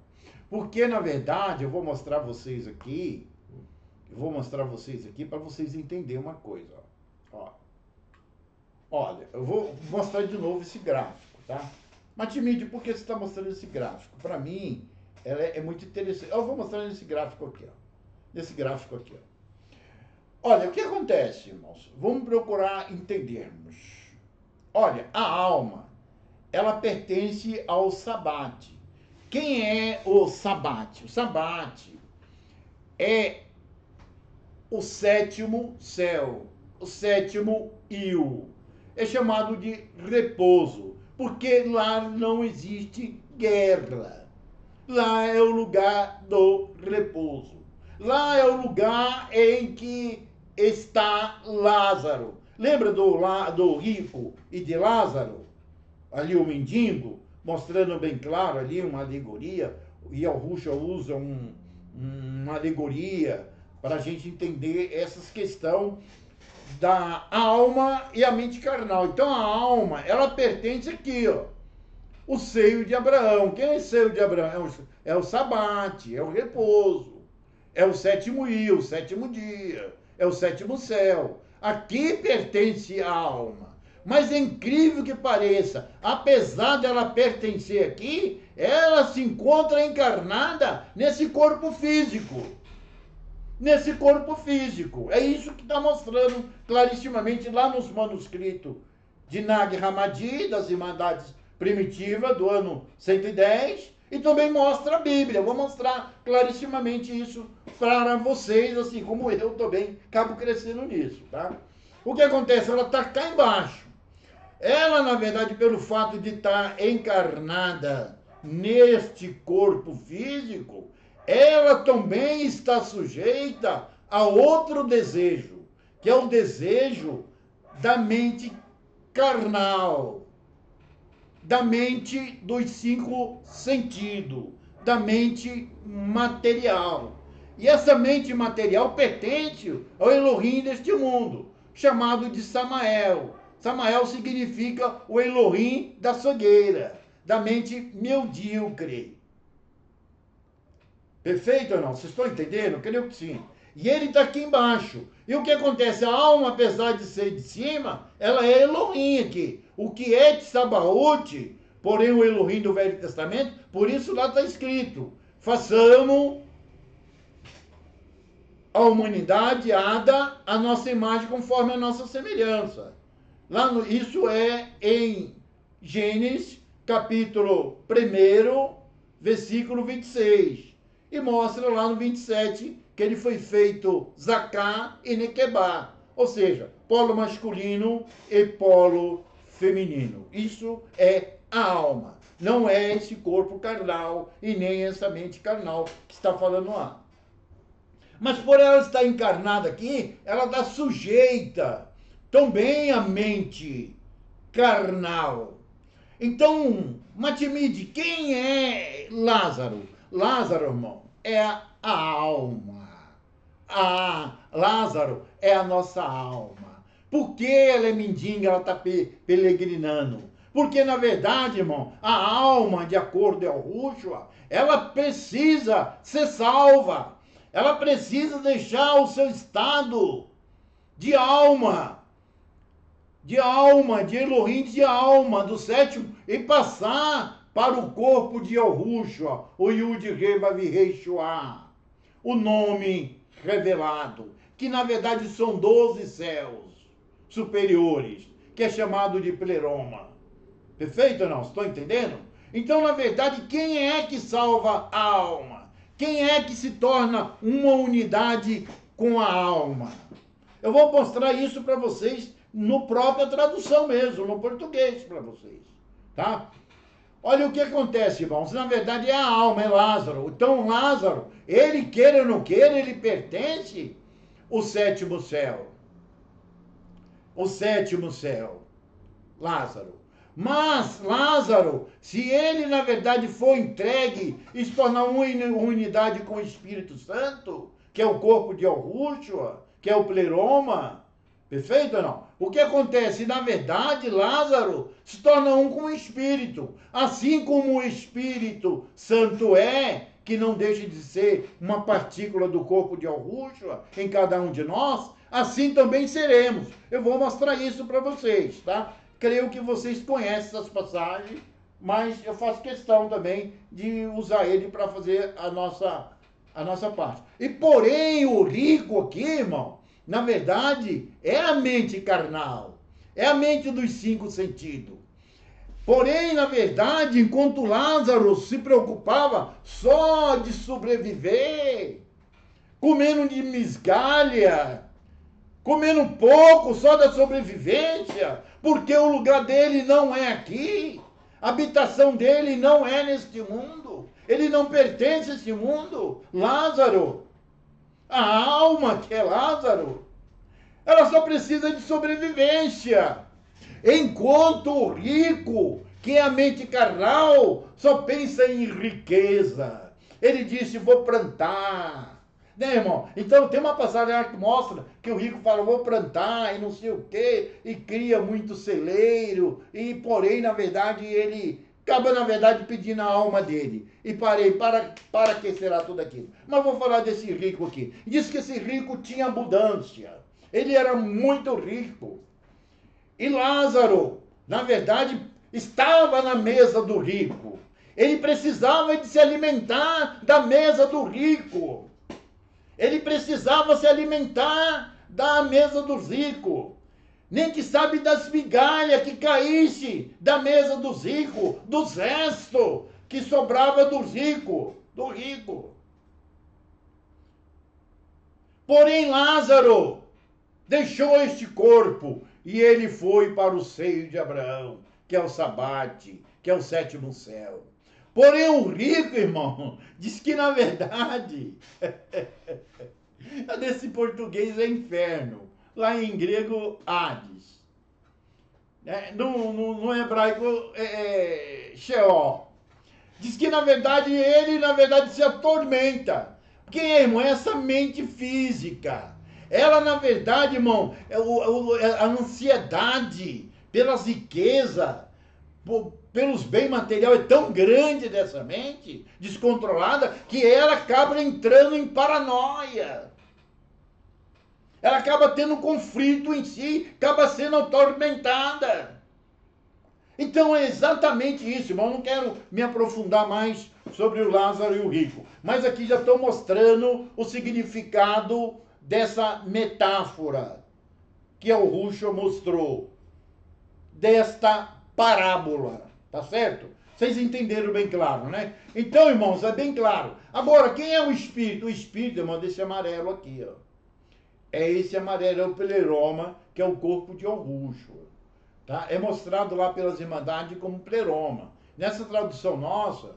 Porque, na verdade, eu vou mostrar vocês aqui, para vocês entenderem uma coisa. Ó. Olha, eu vou mostrar de novo esse gráfico, tá? Matimide, por que você está mostrando esse gráfico? Para mim, ela é muito interessante. Eu vou mostrar nesse gráfico aqui, ó. Nesse gráfico aqui, ó. Olha, o que acontece, irmãos? Vamos procurar entendermos. Olha, a alma, ela pertence ao Sabate. Quem é o Sabate? O Sabate é o 7º céu, o 7º Il. É chamado de repouso, porque lá não existe guerra. Lá é o lugar do repouso. Lá é o lugar em que está Lázaro. Lembra do rico e de Lázaro? Ali o mendigo, mostrando bem claro ali uma alegoria, e a Rushwa usa uma alegoria para a gente entender essas questões da alma e a mente carnal. Então a alma, ela pertence aqui, ó, o seio de Abraão. Quem é o seio de Abraão? É o sabate, é o repouso, é o 7º Il, o 7º dia, é o 7º céu. Aqui pertence a alma. Mas é incrível que pareça, apesar dela pertencer aqui, ela se encontra encarnada nesse corpo físico. Nesse corpo físico. É isso que está mostrando clarissimamente lá nos manuscritos de Nag Hammadi, das Irmandades Primitivas, do ano 110, e também mostra a Bíblia. Eu vou mostrar clarissimamente isso para vocês, assim como eu também acabo crescendo nisso, tá? O que acontece? Ela está cá embaixo. Ela, na verdade, pelo fato de estar encarnada neste corpo físico, ela também está sujeita a outro desejo, que é o desejo da mente carnal, da mente dos 5 sentidos, da mente material. E essa mente material pertence ao Elohim deste mundo, chamado de Samael. Samael significa o Elohim da cegueira, da mente medíocre. Perfeito ou não? Vocês estão entendendo? Eu creio que sim. E ele está aqui embaixo. E o que acontece? A alma, apesar de ser de cima, ela é Elohim aqui. O que é Tsabaoth, porém o Elohim do Velho Testamento, por isso lá está escrito, façamos a humanidade ada a nossa imagem conforme a nossa semelhança. Isso é em Gênesis, capítulo 1, versículo 26. E mostra lá no 27 que ele foi feito Zacá e Nequebá. Ou seja, polo masculino e polo feminino. Isso é a alma. Não é esse corpo carnal e nem essa mente carnal que está falando lá. Mas por ela estar encarnada aqui, ela está sujeita também à mente carnal. Então, Matimide, quem é Lázaro? Lázaro, irmão, é a alma. Lázaro é a nossa alma. Por que ela é mendiga, ela está peregrinando? Porque, na verdade, irmão, a alma, de acordo com o Yeshua, ela precisa ser salva. Ela precisa deixar o seu estado de alma, de Elohim de alma, do sétimo, e passar para o corpo de Yahushua, o Yud-Rei Vav-Rei Shua, o nome revelado, que na verdade são 12 céus superiores, que é chamado de pleroma. Perfeito ou não? Estou entendendo? Então, na verdade, quem é que salva a alma? Quem é que se torna uma unidade com a alma? Eu vou mostrar isso para vocês no própria tradução mesmo, no português para vocês, tá? Olha o que acontece, irmãos. Na verdade, é a alma, é Lázaro. Então, Lázaro, ele queira ou não queira, ele pertence ao sétimo céu. O sétimo céu. Lázaro. Mas Lázaro, se ele na verdade for entregue e se tornar uma unidade com o Espírito Santo, que é o corpo de Yahushua, que é o pleroma, perfeito ou não? O que acontece? Na verdade, Lázaro se torna um com o Espírito, assim como o Espírito Santo é, que não deixa de ser uma partícula do corpo de Yahushua em cada um de nós, assim também seremos. Eu vou mostrar isso para vocês, tá? Creio que vocês conhecem essas passagens, mas eu faço questão também de usar ele para fazer a nossa parte. E porém, o rico aqui, irmão, na verdade, é a mente carnal, é a mente dos 5 sentidos. Porém, na verdade, enquanto Lázaro se preocupava só de sobreviver, comendo de migalha, comendo pouco só da sobrevivência, porque o lugar dele não é aqui, a habitação dele não é neste mundo, ele não pertence a este mundo. Lázaro, a alma que é Lázaro, ela só precisa de sobrevivência, enquanto o rico, que é a mente carnal, só pensa em riqueza. Ele disse, vou plantar. Né, irmão? Então tem uma passagem que mostra que o rico fala, vou plantar e não sei o quê, e cria muito celeiro, e porém, na verdade, ele acaba, na verdade, pedindo a alma dele. E para que será tudo aquilo? Mas vou falar desse rico aqui. Diz que esse rico tinha abundância. Ele era muito rico. E Lázaro, na verdade, estava na mesa do rico. Ele precisava de se alimentar da mesa do rico. Ele precisava se alimentar da mesa dos ricos. Nem que sabe das migalhas que caísse da mesa dos ricos, dos restos que sobrava dos ricos, do rico. Porém, Lázaro deixou este corpo e ele foi para o seio de Abraão, que é o sabate, que é o sétimo céu. Porém, o rico, irmão, diz que na verdade, desse português é inferno, lá em grego, Hades. No hebraico, Sheol. Diz que na verdade ele, se atormenta. Porque, irmão, é essa mente física. Ela, na verdade, irmão, a ansiedade pelas riquezas, pelos bens materiais é tão grande dessa mente descontrolada que ela acaba entrando em paranoia. Ela acaba tendo conflito em si, acaba sendo atormentada. Então é exatamente isso, irmão. Eu não quero me aprofundar mais sobre o Lázaro e o rico, mas aqui já estou mostrando o significado dessa metáfora que o Rucho mostrou, desta parábola, tá certo? Vocês entenderam bem claro, né? Então, irmãos, é bem claro. Agora, quem é o Espírito? O Espírito, irmão, desse amarelo aqui, ó. É esse amarelo, é o pleroma, que é o corpo de Rucho. Tá? É mostrado lá pelas Irmandades como pleroma. Nessa tradução nossa,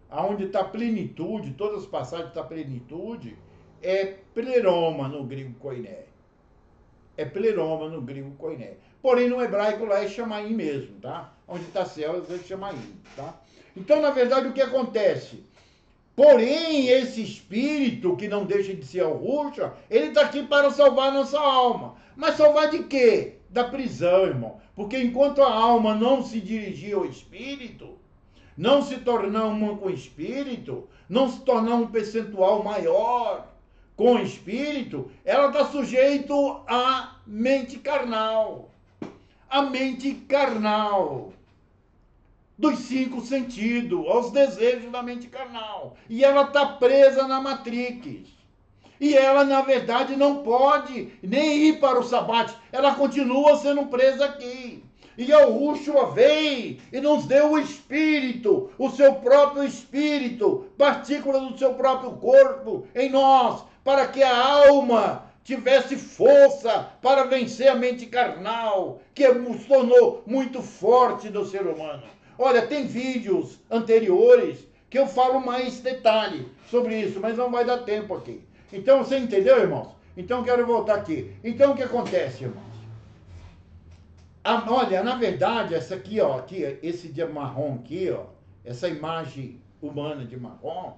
aonde está plenitude, todas as passagens está plenitude, é pleroma no grego koiné. É pleroma no grego koiné. Porém, no hebraico lá é chamaim mesmo, tá? Onde está céu, é chamaim, tá? Então, na verdade, o que acontece? Porém, esse espírito, que não deixa de ser o Rucho, ele está aqui para salvar nossa alma. Mas salvar de quê? Da prisão, irmão. Porque enquanto a alma não se dirigir ao espírito, não se tornar uma com o espírito, não se tornar um percentual maior com o espírito, ela está sujeita à mente carnal. A mente carnal dos 5 sentidos, aos desejos da mente carnal. E ela está presa na Matrix. E ela, na verdade, não pode nem ir para o sabate. Ela continua sendo presa aqui. E o Rucho veio e nos deu o espírito, o seu próprio espírito, partícula do seu próprio corpo em nós, para que a alma tivesse força para vencer a mente carnal, que se tornou muito forte do ser humano. Olha, tem vídeos anteriores que eu falo mais detalhe sobre isso, mas não vai dar tempo aqui. Então, você entendeu, irmãos? Então, quero voltar aqui. Então, o que acontece, irmãos? Olha, na verdade, essa aqui, ó, aqui, esse de marrom aqui, ó, essa imagem humana de marrom,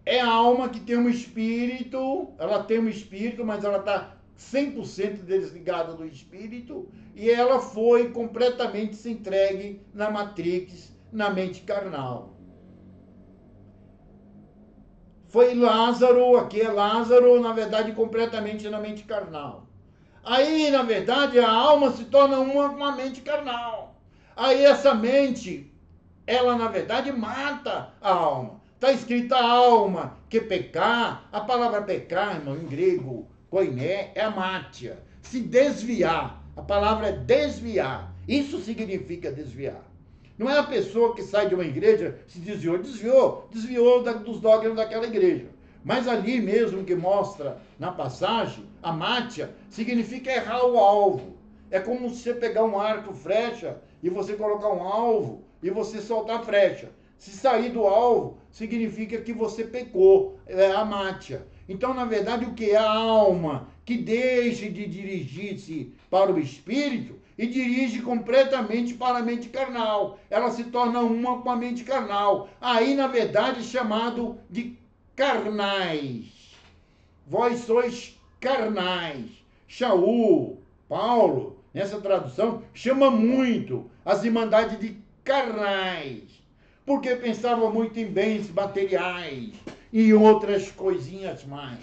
é a alma que tem um espírito, ela tem um espírito, mas ela está 100% desligada do espírito, e ela foi completamente se entregue na Matrix, na mente carnal. Foi Lázaro, aqui é Lázaro, na verdade, completamente na mente carnal. Aí, na verdade, a alma se torna uma com a mente carnal. Aí essa mente, ela, na verdade, mata a alma. Está escrita alma, que pecar. A palavra pecar, irmão, em grego, koiné, é amátia. Se desviar. A palavra é desviar. Isso significa desviar. Não é a pessoa que sai de uma igreja, se desviou. Desviou dos dogmas daquela igreja. Mas ali mesmo que mostra na passagem, a mátia significa errar o alvo. É como se você pegar um arco, flecha, e você colocar um alvo, e você soltar a flecha. Se sair do alvo, significa que você pecou, é a mátia. Então, na verdade, o que é a alma que deixa de dirigir-se para o espírito e dirige completamente para a mente carnal. Ela se torna uma com a mente carnal. Aí, na verdade, é chamado de carnais. Vós sois carnais. Shaul, Paulo, nessa tradução, chama muito as irmandades de carnais, porque pensava muito em bens materiais e outras coisinhas mais.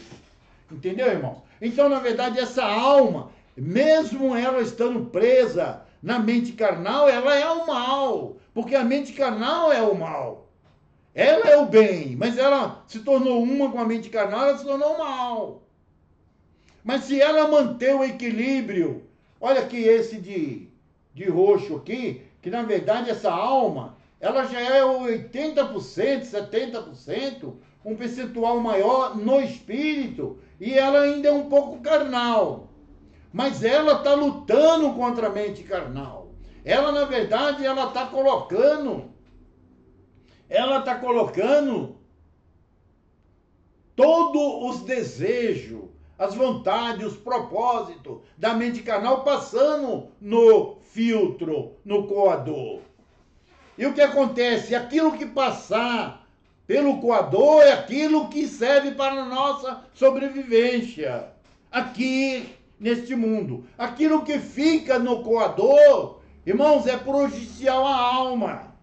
Entendeu, irmãos? Então, na verdade, essa alma, mesmo ela estando presa na mente carnal, ela é o mal, porque a mente carnal é o mal. Ela é o bem, mas ela se tornou uma com a mente carnal, ela se tornou o mal. Mas se ela manter o equilíbrio, olha aqui esse de roxo aqui, que na verdade essa alma, ela já é 80%, 70%, um percentual maior no espírito, e ela ainda é um pouco carnal. Mas ela está lutando contra a mente carnal. Ela, na verdade, ela está colocando todos os desejos, as vontades, os propósitos da mente carnal passando no filtro, no coador. E o que acontece? Aquilo que passar pelo coador é aquilo que serve para a nossa sobrevivência aqui neste mundo. Aquilo que fica no coador, irmãos, é prejudicial à alma.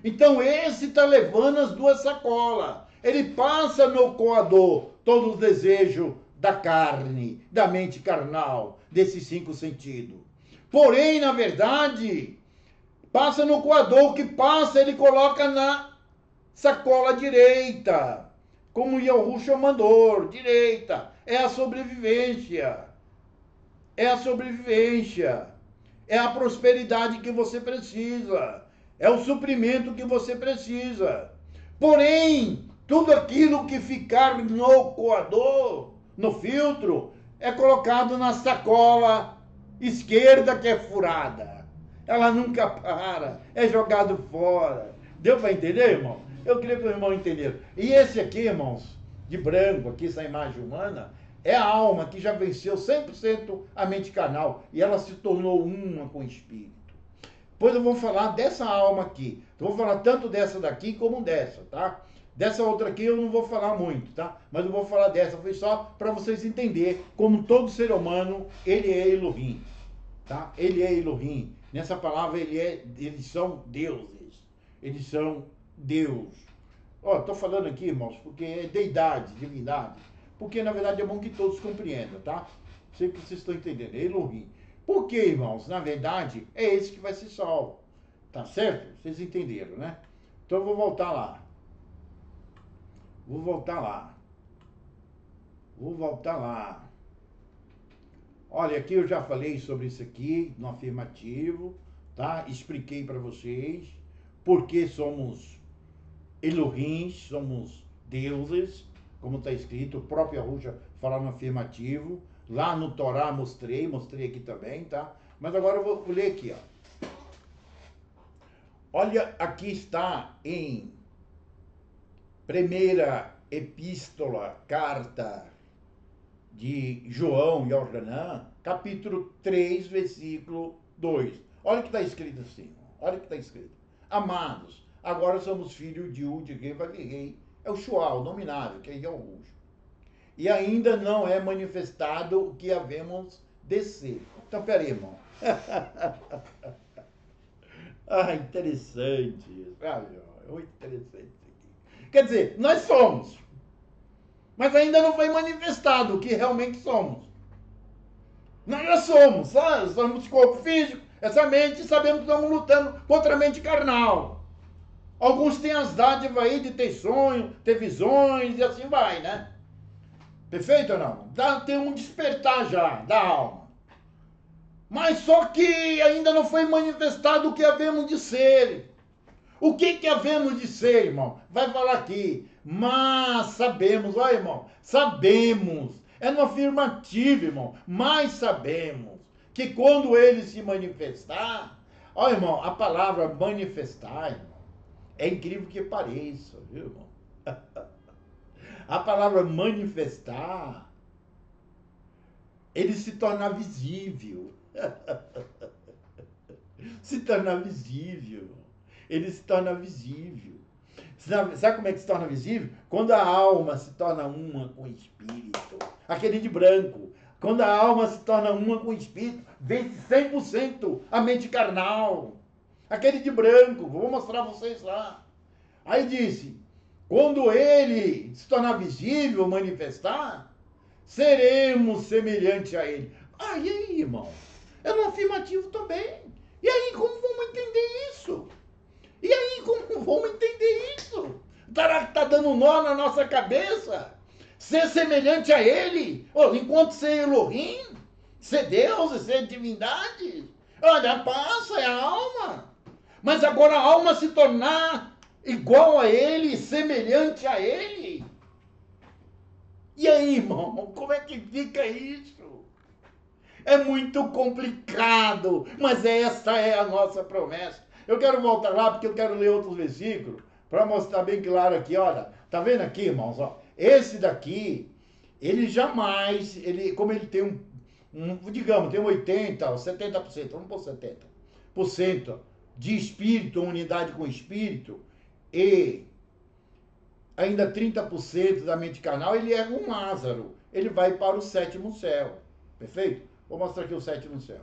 Então esse está levando as duas sacolas. Ele passa no coador todo o desejo da carne, da mente carnal, desses 5 sentidos. Porém, na verdade, passa no coador, o que passa ele coloca na sacola direita, como o Yahushua mandou, direita. É a sobrevivência. É a sobrevivência. É a prosperidade que você precisa. É o suprimento que você precisa. Porém, tudo aquilo que ficar no coador, no filtro, é colocado na sacola esquerda que é furada. Ela nunca para, é jogado fora. Deu para entender, irmão? Eu queria que o irmão entendesse. E esse aqui, irmãos, de branco, aqui, essa imagem humana, é a alma que já venceu 100% a mente carnal e ela se tornou uma com o espírito. Depois eu vou falar dessa alma aqui. Eu vou falar tanto dessa daqui como dessa, tá? Dessa outra aqui eu não vou falar muito, tá? Mas eu vou falar dessa, foi só para vocês entenderem como todo ser humano, ele é Elohim, tá? Ele é Elohim. Nessa palavra eles são deuses. Eles são Deus. Ó, tô falando aqui, irmãos, porque é deidade, divindade. Porque na verdade é bom que todos compreendam, tá? Sei que vocês estão entendendo, é Elohim. Por que, irmãos? Na verdade, é esse que vai ser salvo. Tá certo? Vocês entenderam, né? Então eu vou voltar lá. Vou voltar lá. Olha, aqui eu já falei sobre isso aqui, no afirmativo, tá? Expliquei para vocês porque somos Elohim, somos deuses, como está escrito, o próprio Arusha fala no afirmativo. Lá no Torá mostrei aqui também, tá? Mas agora eu vou ler aqui, ó. Olha, aqui está em primeira epístola, carta de João e Yohanan, capítulo 3, versículo 2. Olha o que está escrito assim, olha o que está escrito. Amados, agora somos filhos de U, de Rei, vai vir Rei. É o Shual, o nominável, que é Yahushua. E ainda não é manifestado o que havemos de ser. Então, peraí, irmão. Interessante isso. É muito interessante isso aqui. Quer dizer, nós somos. Mas ainda não foi manifestado o que realmente somos. Nós já somos. Somos corpo físico, essa mente, sabemos que estamos lutando contra a mente carnal. Alguns têm as dádivas aí de ter sonho, ter visões e assim vai, né? Perfeito ou não? Tem um despertar já da alma. Mas só que ainda não foi manifestado o que havemos de ser. O que havemos de ser, irmão? Vai falar aqui. Mas sabemos, olha, irmão, sabemos. É no afirmativo, irmão. Mas sabemos que quando ele se manifestar, olha, irmão, a palavra manifestar, irmão, é incrível que pareça, viu, irmão? A palavra manifestar, ele se torna visível. Se torna visível. Ele se torna visível. Sabe como é que se torna visível? Quando a alma se torna uma com o espírito. Aquele de branco. Quando a alma se torna uma com o espírito, vence 100% a mente carnal. Aquele de branco. Vou mostrar a vocês lá. Aí disse... Quando ele se tornar visível, manifestar, seremos semelhantes a ele. E aí, irmão? É no afirmativo também. E aí, como vamos entender isso? E aí, como vamos entender isso? Tá dando nó na nossa cabeça? Ser semelhante a ele? Enquanto ser Elohim, ser Deus, ser divindade? Olha, passa, é a alma. Mas agora a alma se tornar igual a ele, semelhante a ele. E aí, irmão, como é que fica isso? É muito complicado, mas essa é a nossa promessa. Eu quero voltar lá porque eu quero ler outros versículos para mostrar bem claro aqui, olha. Tá vendo aqui, irmãos? Ó, esse daqui, ele jamais, como ele tem digamos, tem 80% ou 70%, vamos por 70% de espírito, unidade com espírito, e ainda 30% da mente carnal, ele é um Lázaro. Ele vai para o sétimo céu. Perfeito? Vou mostrar aqui o sétimo céu.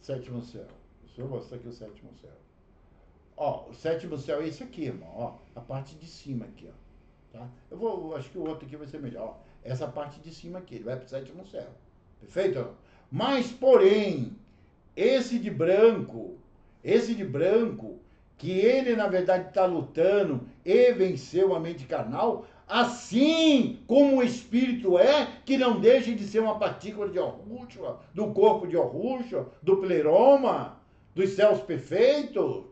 Sétimo céu. Deixa eu mostrar aqui o sétimo céu. Ó, o sétimo céu é esse aqui, irmão. Ó, a parte de cima aqui, ó. Tá? Acho que o outro aqui vai ser melhor. Ó, essa parte de cima aqui, ele vai para o sétimo céu. Perfeito? Mas, porém, esse de branco, que ele, na verdade, está lutando e venceu a mente carnal, assim como o espírito é, que não deixe de ser uma partícula de Yahushua, do corpo de Yahushua, do pleroma, dos céus perfeitos,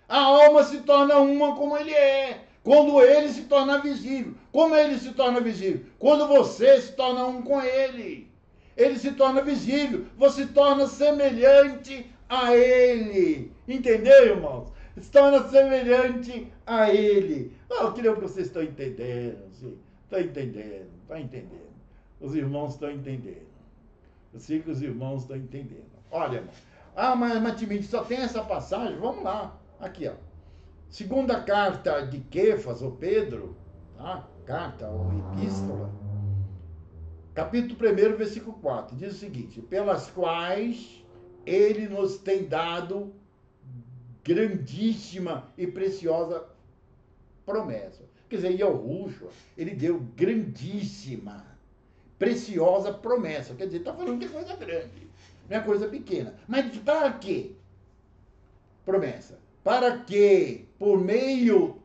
a alma se torna uma como ele é, quando ele se torna visível. Como ele se torna visível? Quando você se torna um com ele. Ele se torna visível, você se torna semelhante a ele. Entendeu, irmãos? Se torna semelhante a ele. Eu creio que vocês estão entendendo. Estão entendendo, estão entendendo. Os irmãos estão entendendo. Eu sei que os irmãos estão entendendo. Olha, irmão. Mas Timite, só tem essa passagem? Vamos lá. Aqui, ó. Segunda carta de Quefas, ou Pedro, tá? Carta ou epístola, capítulo 1, versículo 4, diz o seguinte: pelas quais ele nos tem dado grandíssima e preciosa promessa. Quer dizer, Yahushua, ele deu grandíssima, preciosa promessa. Quer dizer, está falando de coisa grande, não é coisa pequena. Mas para quê? Promessa. Para que, por meio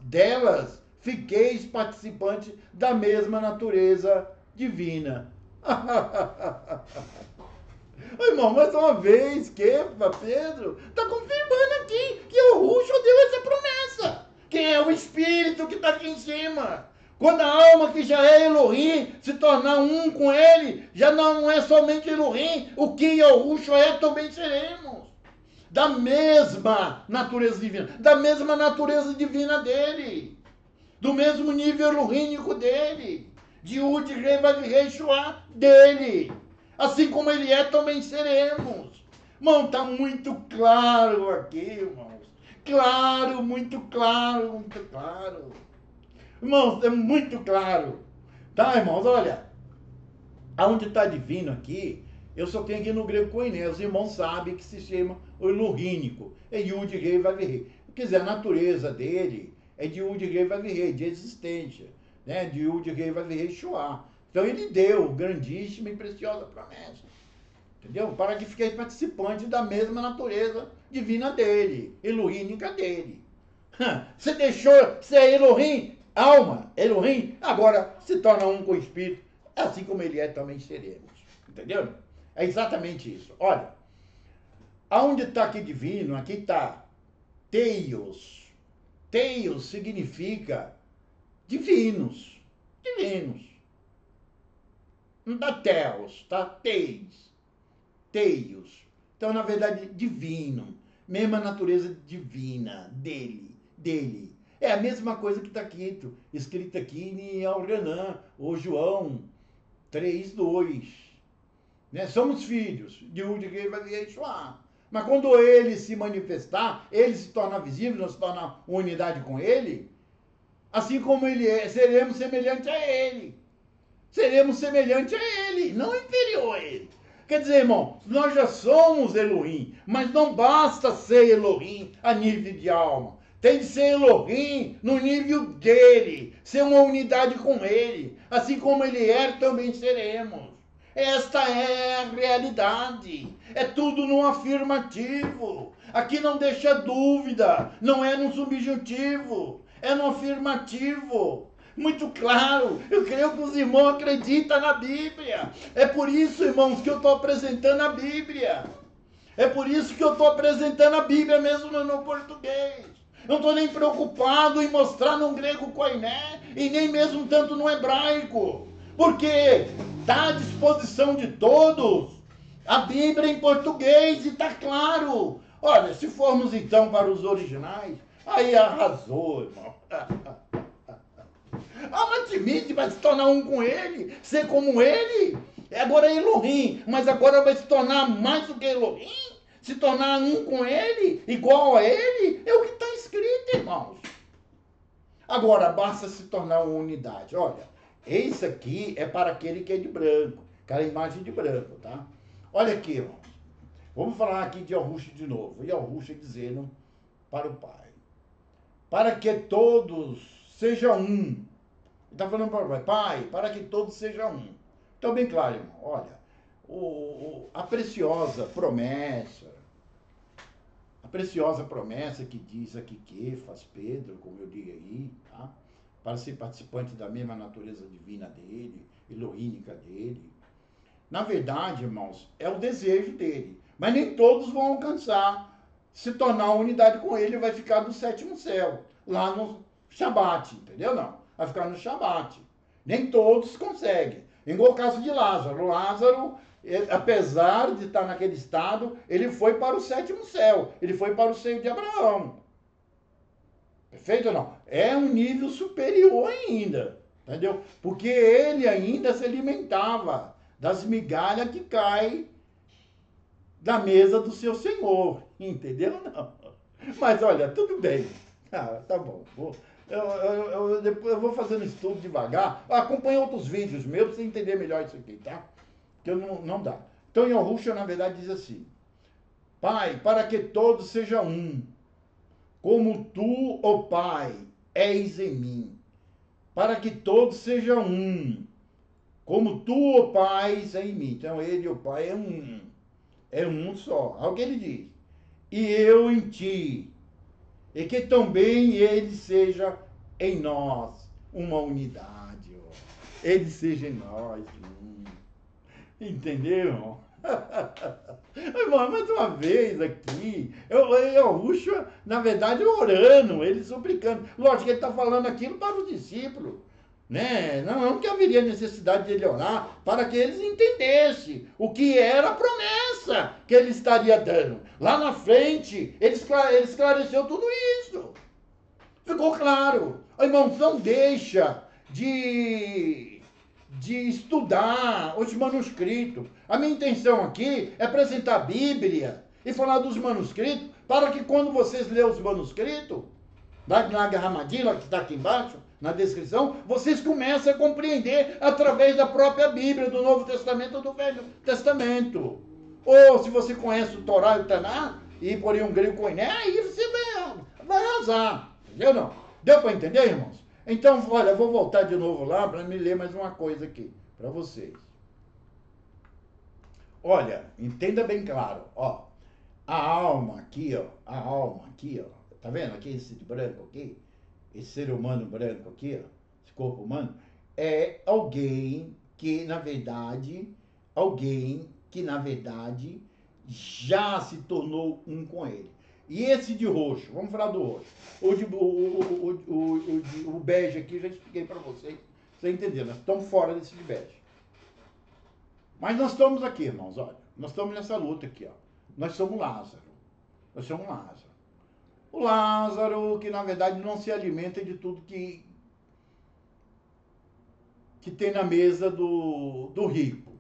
delas, fiqueis participantes da mesma natureza divina. Irmão, mais uma vez, Pedro, está confirmando aqui que o Yahushua deu essa promessa. Quem é o Espírito que está aqui em cima? Quando a alma que já é Elohim se tornar um com ele, já não é somente Elohim, o que Yahushua é, também seremos. Da mesma natureza divina, dele, do mesmo nível elohínico dele, de Ud, Rei, Vav, Rei, Shua dele. Assim como ele é, também seremos. Irmão, está muito claro aqui, irmãos. Claro, muito claro, muito claro. Irmãos, é muito claro. Tá, irmãos? Olha, aonde está divino aqui, eu só tenho aqui no grego koiné. Os irmãos sabem que se chama o elohínico. É Yud, Rei, Vav, Rei. Quer dizer, a natureza dele é de Yud, Rei, Vav, Rei, de existência. Né? De Yud, Rei, Vav, Rei, Shua. Então ele deu grandíssima e preciosa promessa. Entendeu? Para que fiqueis participantes da mesma natureza divina dele, elohínica dele. Você deixou ser Elohim, alma, Elohim, agora se torna um com o Espírito. Assim como ele é, também seremos. Entendeu? É exatamente isso. Olha, aonde está aqui divino, aqui está Teios. Teios significa divinos. Divinos. Não está Teos, está Teis. Teios. Então, na verdade, divino. Mesma natureza divina dele. É a mesma coisa que está aqui, escrito aqui em Al-Renan, ou João 3:2. Né? Somos filhos de Ud, Rei, Vav, Rei, Shua. Mas quando ele se manifestar, ele se torna visível, nós se torna unidade com ele, assim como ele é, seremos semelhantes a ele. Seremos semelhantes a ele, não inferior a ele. Quer dizer, irmão, nós já somos Elohim, mas não basta ser Elohim a nível de alma. Tem de ser Elohim no nível dele, ser uma unidade com ele. Assim como ele é, também seremos. Esta é a realidade. É tudo no afirmativo. Aqui não deixa dúvida, não é no subjuntivo, é no afirmativo. Muito claro, eu creio que os irmãos acreditam na Bíblia. É por isso, irmãos, que eu estou apresentando a Bíblia. É por isso que eu estou apresentando a Bíblia mesmo no português. Não estou nem preocupado em mostrar no grego koiné e nem mesmo tanto no hebraico. Porque está à disposição de todos a Bíblia em português e está claro. Olha, se formos então para os originais, aí arrasou, irmão. Mas Timite vai se tornar um com ele, ser como ele. Agora é Elohim, mas agora vai se tornar mais do que Elohim, se tornar um com ele, igual a ele. É o que está escrito, irmãos. Agora, basta se tornar uma unidade. Olha, esse aqui é para aquele que é de branco, aquela imagem de branco, tá? Olha aqui, irmãos. Vamos falar aqui de Yahushua de novo. Yahushua dizendo para o Pai: para que todos sejam um. Está falando para o Pai: Pai, para que todos sejam um. Então, bem claro, irmão. Olha, a preciosa promessa, A preciosa promessa que diz aqui que faz Pedro, como eu digo aí, tá? Para ser participante da mesma natureza divina dele, elohínica dele. Na verdade, irmãos, é o desejo dele. Mas nem todos vão alcançar, se tornar uma unidade com ele, vai ficar no sétimo céu, lá no Shabat, entendeu? Não, vai ficar no Shabat. Nem todos conseguem. Igual o caso de Lázaro. Lázaro, apesar de estar naquele estado, ele foi para o sétimo céu, ele foi para o seio de Abraão. Perfeito ou não? É um nível superior ainda, entendeu? Porque ele ainda se alimentava das migalhas que caem da mesa do seu senhor, entendeu? Não. Mas olha, tudo bem. Ah, tá bom. Depois eu vou fazendo estudo devagar. Acompanhe outros vídeos meus para você entender melhor isso aqui, tá? Que eu não dá. Então, Yahushua, na verdade, diz assim: Pai, para que todos sejam um, como tu, ó Pai, és em mim. Para que todos sejam um, como tu, ó Pai, és em mim. Então, ele e o Pai é um. É um só. Olha o que ele diz. E eu em ti. E que também ele seja em nós uma unidade. Ó. Ele seja em nós. Entendeu, irmão? Irmão, mais uma vez aqui, Yahushua, na verdade, orando, ele suplicando. Lógico que ele está falando aquilo para os discípulos. Né? Não que haveria necessidade de ele orar, para que eles entendessem o que era a promessa que ele estaria dando. Lá na frente, ele esclareceu tudo isso. Ficou claro. Irmãos, não deixa de estudar os manuscritos. A minha intenção aqui é apresentar a Bíblia e falar dos manuscritos, para que quando vocês lerem os manuscritos, da Nag Hammadi, que está aqui embaixo, na descrição, vocês começam a compreender através da própria Bíblia, do Novo Testamento ou do Velho Testamento. Ou se você conhece o Torá e o Taná, e por aí um grego coiné, aí você vai arrasar. Entendeu não? Deu para entender, irmãos? Então, olha, eu vou voltar de novo lá para me ler mais uma coisa aqui para vocês. Olha, entenda bem claro, ó. A alma aqui, ó. Tá vendo aqui esse de branco aqui? Esse ser humano branco aqui, ó, esse corpo humano, é alguém que, na verdade, já se tornou um com ele. E esse de roxo, vamos falar do roxo. O bege aqui, já expliquei para vocês entenderam, nós estamos fora desse de bege. Mas nós estamos aqui, irmãos, olha, nós estamos nessa luta aqui, ó. Nós somos Lázaro. O Lázaro, que na verdade não se alimenta de tudo que tem na mesa do rico.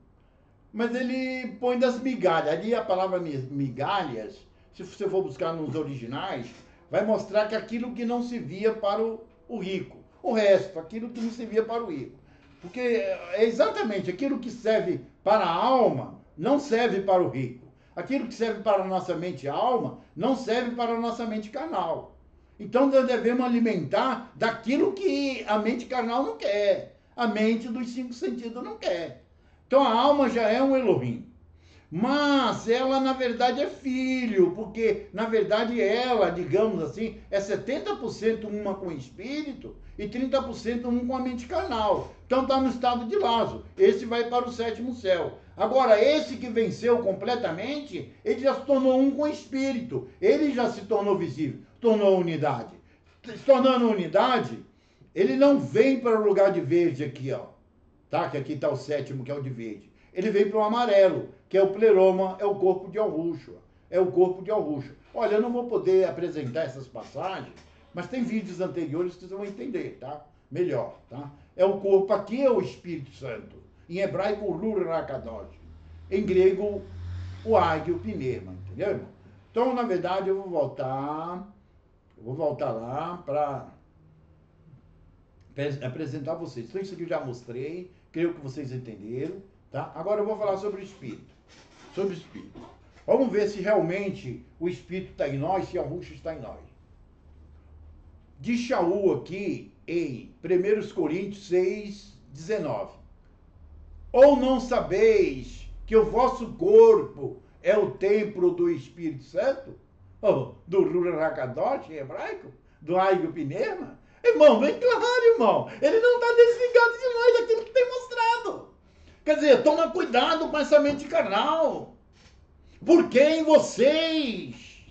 Mas ele põe das migalhas. Ali a palavra migalhas, se você for buscar nos originais, vai mostrar que aquilo que não se via para o rico. O resto, aquilo que não se via para o rico. Porque é exatamente aquilo que serve para a alma, não serve para o rico. Aquilo que serve para a nossa mente e alma, não serve para a nossa mente carnal. Então nós devemos alimentar daquilo que a mente carnal não quer. A mente dos 5 sentidos não quer. Então a alma já é um Elohim. Mas ela, na verdade, é filho, porque, na verdade, ela, digamos assim, é 70% uma com o espírito e 30% um com a mente carnal. Então está no estado de Lázaro. Esse vai para o sétimo céu. Agora, esse que venceu completamente, ele já se tornou um com o espírito. Ele já se tornou visível, tornou unidade. Se tornando unidade, ele não vem para o lugar de verde aqui, ó. Tá? Que aqui está o sétimo, que é o de verde. Ele vem para o amarelo, que é o pleroma, é o corpo de Yahushua. Olha, eu não vou poder apresentar essas passagens, mas tem vídeos anteriores que vocês vão entender, tá? Melhor, tá? É o corpo, aqui é o Espírito Santo. Em hebraico, o Ruach HaKadosh. Em grego, o Ag, o Pneuma, entendeu, irmão? Então, na verdade, eu vou voltar lá para apresentar vocês. Então, isso aqui eu já mostrei, creio que vocês entenderam, tá? Agora eu vou falar sobre o Espírito. Vamos ver se realmente o Espírito está em nós, se a Yahushua está em nós. De Shaul aqui, em 1 Coríntios 6:19. Ou não sabeis que o vosso corpo é o templo do Espírito Santo? do Rura Hakadosh em hebraico, do Ayupinema. Irmão, bem claro, irmão. Ele não está desligado de nós daquilo que tem mostrado. Quer dizer, toma cuidado com essa mente carnal. Porque em vocês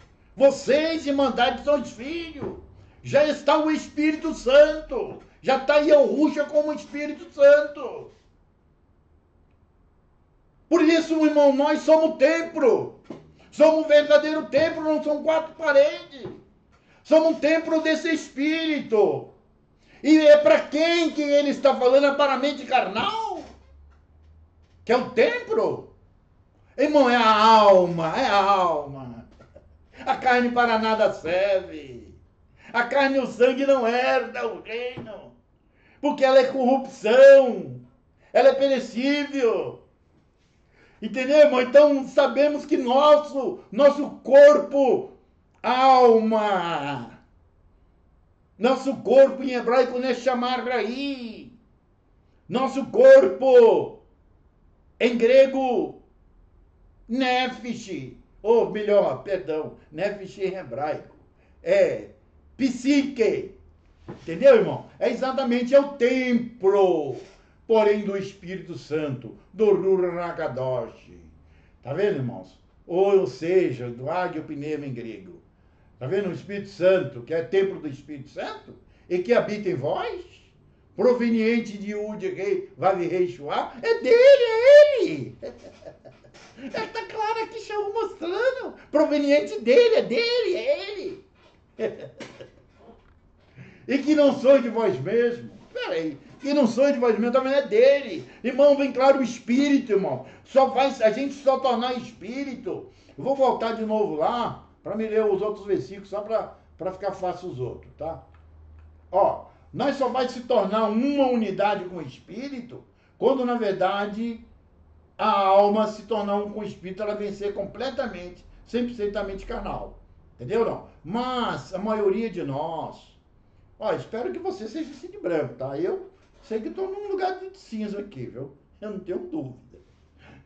irmandade são os filhos, já está o Espírito Santo. Já está Yahushua como Espírito Santo. Por isso, meu irmão, nós somos templo. Somos um verdadeiro templo, não são quatro paredes. Somos um templo desse Espírito. E é para quem que ele está falando? É para a mente carnal? Que é o templo? Irmão, é a alma, é a alma. A carne para nada serve. A carne e o sangue não herdam o reino. Porque ela é corrupção. Ela é perecível. Entendeu, irmão? Então sabemos que nosso corpo, alma, nosso corpo em hebraico não é chamar raí. Nosso corpo, em grego, nefesh, ou melhor, perdão, nefesh em hebraico, é psique. Entendeu, irmão? É exatamente o templo, porém do Espírito Santo, do Rura Hakadosh. Tá vendo, irmãos? Ou seja, do Ayupinema em grego. Tá vendo? O Espírito Santo, que é templo do Espírito Santo, e que habita em vós, proveniente de Yud Rei, Vav Rei Shua, é dele, é ele. Está claro aqui, Shaul mostrando. Proveniente dele, é dele, é ele. E que não sois de vós mesmos. Peraí, que não sois de vós mesmos, também é dele. Irmão, vem claro o Espírito, irmão. A gente só tornar Espírito. Eu vou voltar de novo lá, para me ler os outros versículos, só para ficar fácil os outros, tá? Ó, nós só vai se tornar uma unidade com o Espírito, quando, na verdade, a alma se tornar um com o Espírito, ela vencer completamente, 100% a mente carnal. Entendeu, não? Mas, a maioria de nós... Ó, espero que você seja assim de branco, tá? Eu sei que estou num lugar de cinza aqui, viu? Eu não tenho dúvida.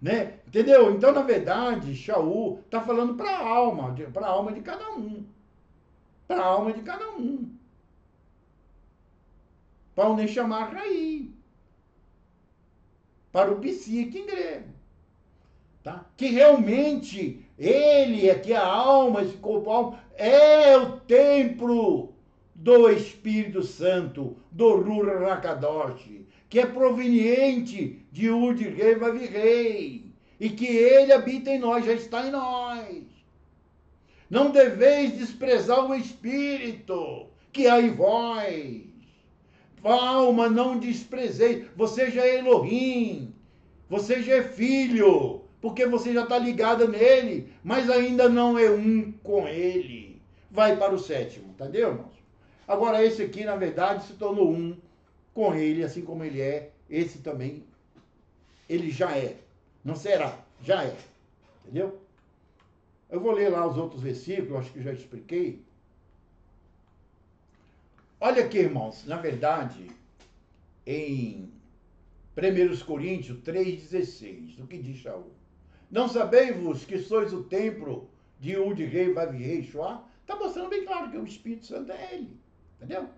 Né? Entendeu? Então, na verdade, Shaul está falando para a alma de cada um. Para a alma de cada um. Para o Neshama Raí. Para o psique em grego. Tá? Que realmente ele, aqui a alma, esse corpo, alma, é o templo do Espírito Santo, do Rura Hakadosh, que é proveniente de Yud Rei Vav Rei, e que ele habita em nós, já está em nós. Não deveis desprezar o Espírito que há em vós. Alma, não desprezeis. Você já é Elohim, você já é filho, porque você já está ligado nele, mas ainda não é um com ele. Vai para o sétimo, entendeu, irmãos? Agora, esse aqui, na verdade, se tornou um com ele, assim como ele é. Esse também, ele já é. Não será, já é. Entendeu? Eu vou ler lá os outros versículos, acho que já expliquei. Olha aqui, irmãos, na verdade, em 1 Coríntios 3,16, o que diz Shaul? Não sabeis-vos que sois o templo de Yud Rei Vav Rei Shua? Está mostrando bem claro que o Espírito Santo é ele. Entendeu?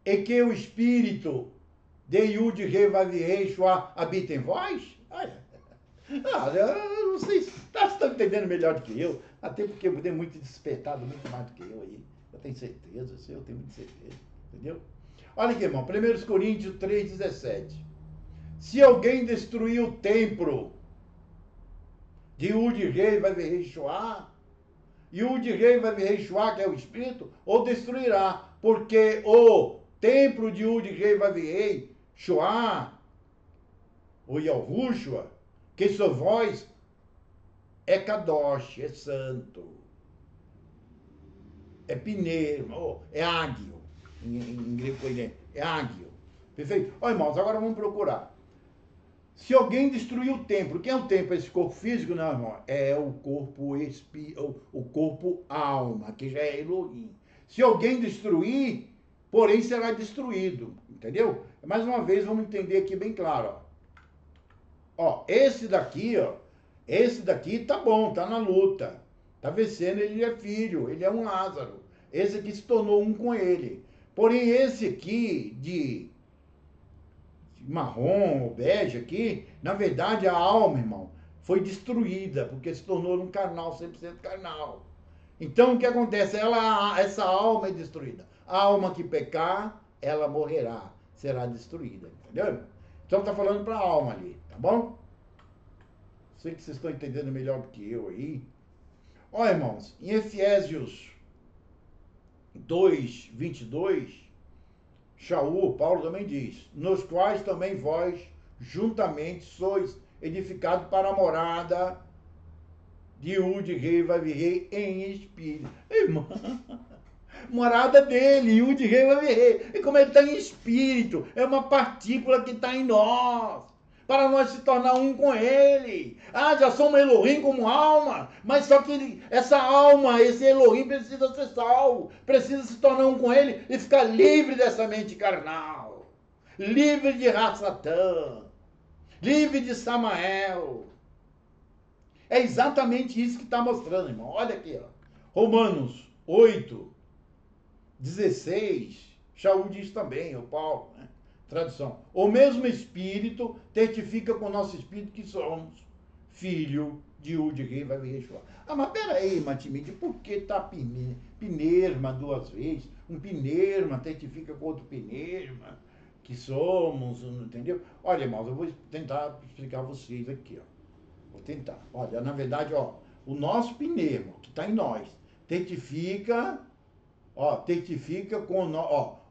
E que o Espírito de Yud Rei Vav Rei Shua habita em vós? Olha. Eu não sei se está entendendo melhor do que eu, até porque eu tenho muito despertado, muito mais do que eu aí. Eu tenho certeza, eu tenho muita certeza. Entendeu? Olha aqui, irmão, 1 Coríntios 3,17. Se alguém destruir o templo de Yud Rei Vav Rei Shua, Yud Rei Vav Rei Shua, que é o Espírito, ou destruirá, porque o templo de Yud Rei Vav Rei Shua, o Yahushua, que sois vós, é Kadosh, é santo, é Pneuma, é águio, em grego é águio. Perfeito? Ó, irmãos, agora vamos procurar. Se alguém destruir o templo, quem é o templo? Esse corpo físico? Não, irmão. É o corpo o corpo alma, que já é Elohim. Se alguém destruir, porém será destruído. Entendeu? Mais uma vez, vamos entender aqui bem claro. Ó, esse daqui tá bom, tá na luta. Está vencendo, ele é filho, ele é um Lázaro. Esse aqui se tornou um com ele. Porém, esse aqui, de marrom ou bege aqui, na verdade a alma, irmão, foi destruída, porque se tornou um carnal, 100% carnal. Então o que acontece? Essa alma é destruída. A alma que pecar, ela morrerá, será destruída, entendeu? Então está falando para a alma ali, tá bom? Sei que vocês estão entendendo melhor do que eu aí. Ó, irmãos, em Efésios 2:22, Paulo também diz, nos quais também vós juntamente sois edificados para a morada de Yud Rei Vav Rei em espírito. Irmão, morada dele, Yud Rei Vav Rei. E como ele está em espírito, é uma partícula que está em nós, para nós se tornar um com ele. Ah, já somos Elohim como alma, mas só que essa alma, esse Elohim precisa ser salvo, precisa se tornar um com ele e ficar livre dessa mente carnal, livre de Rassatã, livre de Samael. É exatamente isso que está mostrando, irmão. Olha aqui, ó. Romanos 8:16, Shaul diz também, o Paulo, né? Tradução. O mesmo Espírito testifica com o nosso Espírito que somos filho de Yud Rei Vav Rei Shua. Ah, mas peraí, Matimide, por que tá pinerma duas vezes? Um pinerma testifica com outro pinerma que somos, entendeu? Olha, irmãos, eu vou tentar explicar a vocês aqui, ó. Vou tentar. Olha, na verdade, ó, o nosso pneuma, que está em nós, testifica com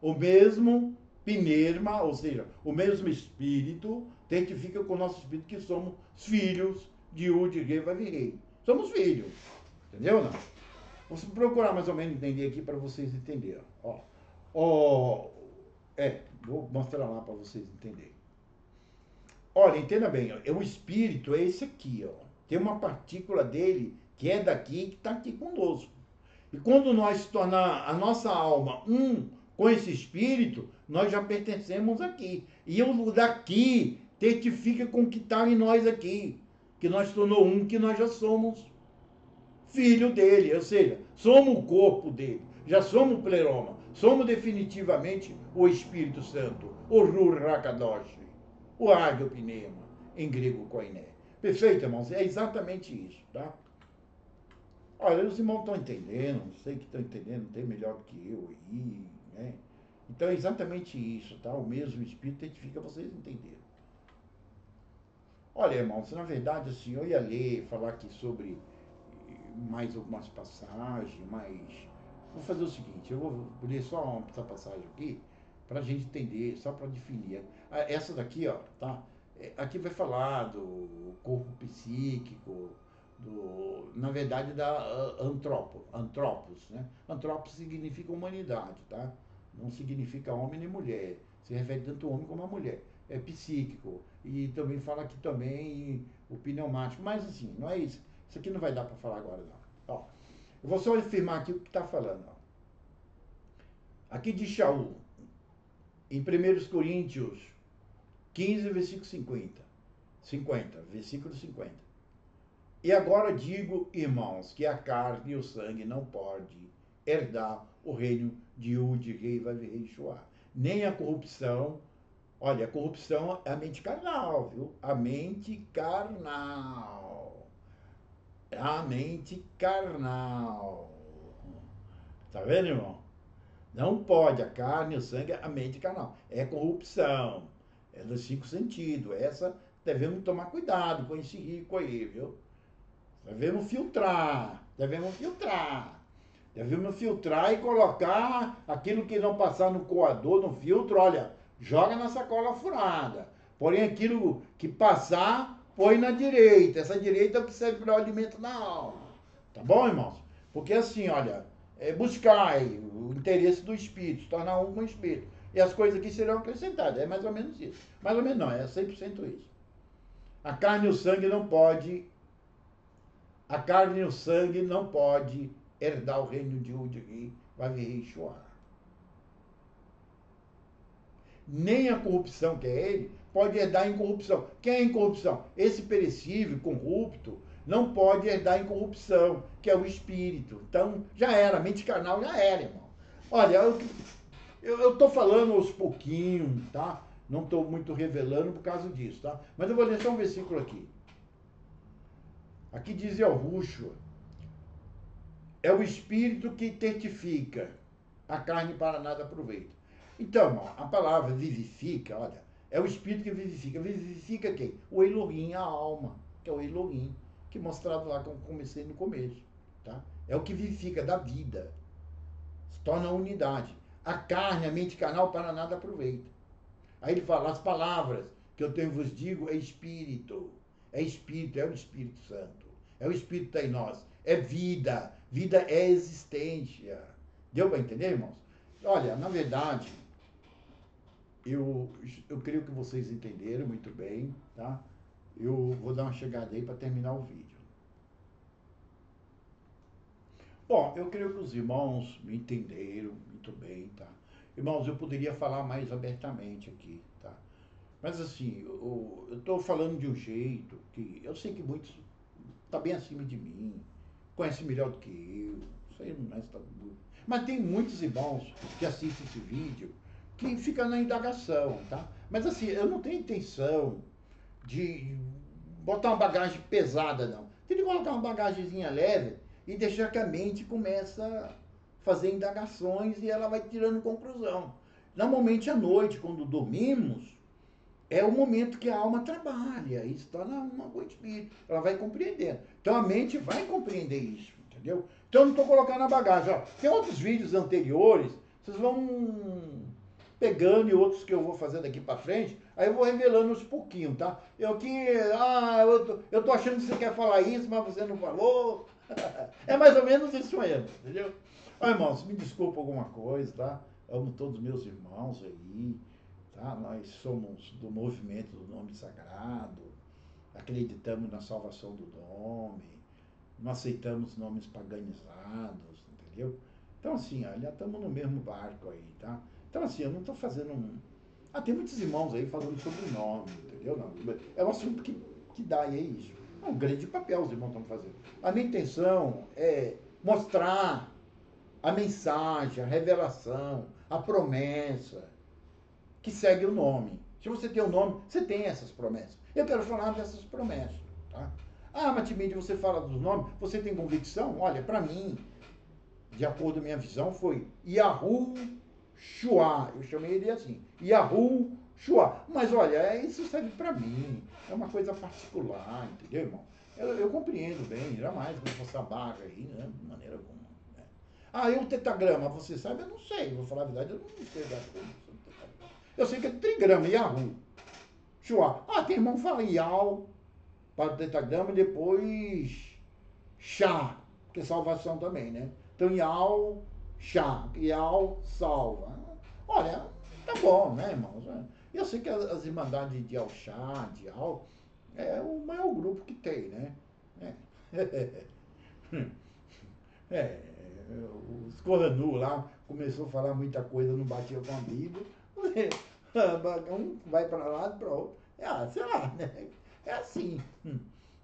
o mesmo pneuma, ou seja, o mesmo espírito, testifica com o nosso espírito que somos filhos de Yud Rei Vav Rei. Somos filhos. Entendeu, não? Vou procurar mais ou menos entender aqui para vocês entenderem. Vou mostrar lá para vocês entenderem. Olha, entenda bem, ó, o espírito é esse aqui, ó. Tem uma partícula dele que é daqui, que está aqui conosco. E quando nós se tornar a nossa alma um com esse espírito, nós já pertencemos aqui. E o daqui testifica com o que está em nós aqui, que nós se tornou um, que nós já somos filho dele, ou seja, somos o corpo dele, já somos pleroma, somos definitivamente o Espírito Santo, o Ruach HaKadosh, o Agopneuma, em grego koiné. Perfeito, irmãos? É exatamente isso, tá? Olha, os irmãos estão entendendo, sei que estão entendendo, tem melhor do que eu aí, né? Então é exatamente isso, tá? O mesmo Espírito testifica, vocês entenderam. Olha, irmãos, na verdade, assim, eu ia ler, falar aqui sobre mais algumas passagens, mas vou fazer o seguinte, eu vou ler só essa passagem aqui, para a gente entender, só para definir. Essa daqui, ó, tá? Aqui vai falar do corpo psíquico, na verdade, da antropos, né? Antropos significa humanidade, tá? Não significa homem nem mulher. Se refere tanto ao homem como à mulher. É psíquico. E também fala aqui também o pneumático. Mas assim, não é isso. Isso aqui não vai dar para falar agora, não. Ó, eu vou só afirmar aqui o que está falando. Ó. Aqui diz Shaul, em 1 Coríntios 15, versículo 50, versículo 50. E agora digo, irmãos, que a carne e o sangue não pode herdar o reino de Yud Rei Vav Rei Shua. Nem a corrupção. Olha, a corrupção é a mente carnal, viu? A mente carnal. A mente carnal. Tá vendo, irmão? Não pode a carne, o sangue, a mente carnal. É corrupção. É dos 5 sentidos. Essa devemos tomar cuidado com esse rico aí, viu? Devemos filtrar. Devemos filtrar e colocar aquilo que não passar no coador, no filtro, olha, joga na sacola furada. Porém, aquilo que passar, põe na direita. Essa direita é o que serve para o alimento da alma. Tá bom, irmãos? Porque assim, olha, buscar o interesse do Espírito, se tornar um com o Espírito. E as coisas aqui serão acrescentadas. É mais ou menos isso. Mais ou menos não, é 100% isso. A carne e o sangue não pode herdar o reino de Yud Rei Vav Rei Shua. Nem a corrupção, que é ele, pode herdar a incorrupção. Quem é a incorrupção? Esse perecível, corrupto, não pode herdar incorrupção, que é o espírito. Então, já era, mente carnal já era, irmão. Olha, eu tô falando aos pouquinhos, tá? Não estou muito revelando por causa disso, tá? Mas eu vou ler só um versículo aqui. Aqui diz Yahushua, é o espírito que testifica, a carne para nada aproveita. Então, irmão, a palavra vivifica, olha, é o espírito que vivifica. Vivifica quem? O Elohim, a alma, que é o Elohim, que é mostrado lá como comecei no começo, tá? É o que vivifica, da vida, se torna unidade. A carne, a mente carnal para nada aproveita. Aí ele fala, as palavras que eu tenho vos digo é espírito, é o Espírito Santo, é o Espírito que está em nós, é vida, vida é existência. Deu para entender, irmãos? Olha, na verdade, eu creio que vocês entenderam muito bem, tá? Eu vou dar uma chegada aí para terminar o vídeo. Bom, eu creio que os irmãos me entenderam muito bem, tá? Irmãos, eu poderia falar mais abertamente aqui, tá? Mas assim, eu estou falando de um jeito que eu sei que muitos estão bem acima de mim, conhecem melhor do que eu, isso aí não é tabu. Mas tem muitos irmãos que assistem esse vídeo que ficam na indagação, tá? Mas assim, eu não tenho intenção de botar uma bagagem pesada, não. Tem que colocar uma bagagemzinha leve e deixar que a mente comece a fazer indagações e ela vai tirando conclusão. Normalmente à noite, quando dormimos, é o momento que a alma trabalha, isso está na uma boa espírito, ela vai compreendendo. Então a mente vai compreender isso, entendeu? Então eu não estou colocando na bagagem. Ó, tem outros vídeos anteriores, vocês vão pegando e outros que eu vou fazer daqui para frente, aí eu vou revelando uns pouquinhos, tá? Eu tô achando que você quer falar isso, mas você não falou. É mais ou menos isso mesmo, entendeu? Ó, irmãos, me desculpa alguma coisa, tá? Amo todos os meus irmãos aí, tá? Nós somos do movimento do nome sagrado, acreditamos na salvação do nome, não aceitamos nomes paganizados, entendeu? Então, assim, ó, já estamos no mesmo barco aí, tá? Então, assim, eu não estou fazendo um. Ah, tem muitos irmãos aí falando sobre o nome, entendeu? Não, é um assunto que dá, e é isso. É um grande papel os irmãos estão fazendo. A minha intenção é mostrar a mensagem, a revelação, a promessa que segue o nome. Se você tem o nome, você tem essas promessas. Eu quero falar dessas promessas, tá? Ah, Matimide, você fala dos nomes, você tem convicção? Olha, para mim, de acordo com a minha visão, foi Yahushua. Eu chamei ele assim, Yahushua. Mas olha, isso serve para mim. É uma coisa particular, entendeu, irmão? Eu compreendo bem, jamais vou essa barra aí, né? De maneira alguma. Né? Ah, e o tetagrama, você sabe? Eu não sei, vou falar a verdade, eu não sei da coisa. Eu sei que é trigrama, Yahu. Shua. Ah, tem irmão que fala Yau para o tetagrama e depois Chá, que é salvação também, né? Então, Yau, Chá, Yau, salva. Olha, tá bom, né, irmãos? Eu sei que as irmandades de Al-Chá, de Al, é o maior grupo que tem, né? É, os Coranu lá começou a falar muita coisa, não batia com a Bíblia. Um vai para lá e para outro. Sei lá, né? É assim.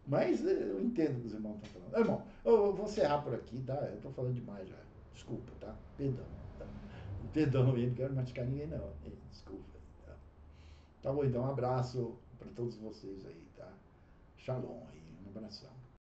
Mas eu entendo o que os irmãos estão falando. Irmão, eu vou encerrar por aqui, tá? Eu estou falando demais já. Desculpa, tá? Perdão. Tá? Perdão, eu não quero machucar ninguém, não. Desculpa. Tá? Tá bom, então um abraço para todos vocês aí, tá? Shalom aí, um abração.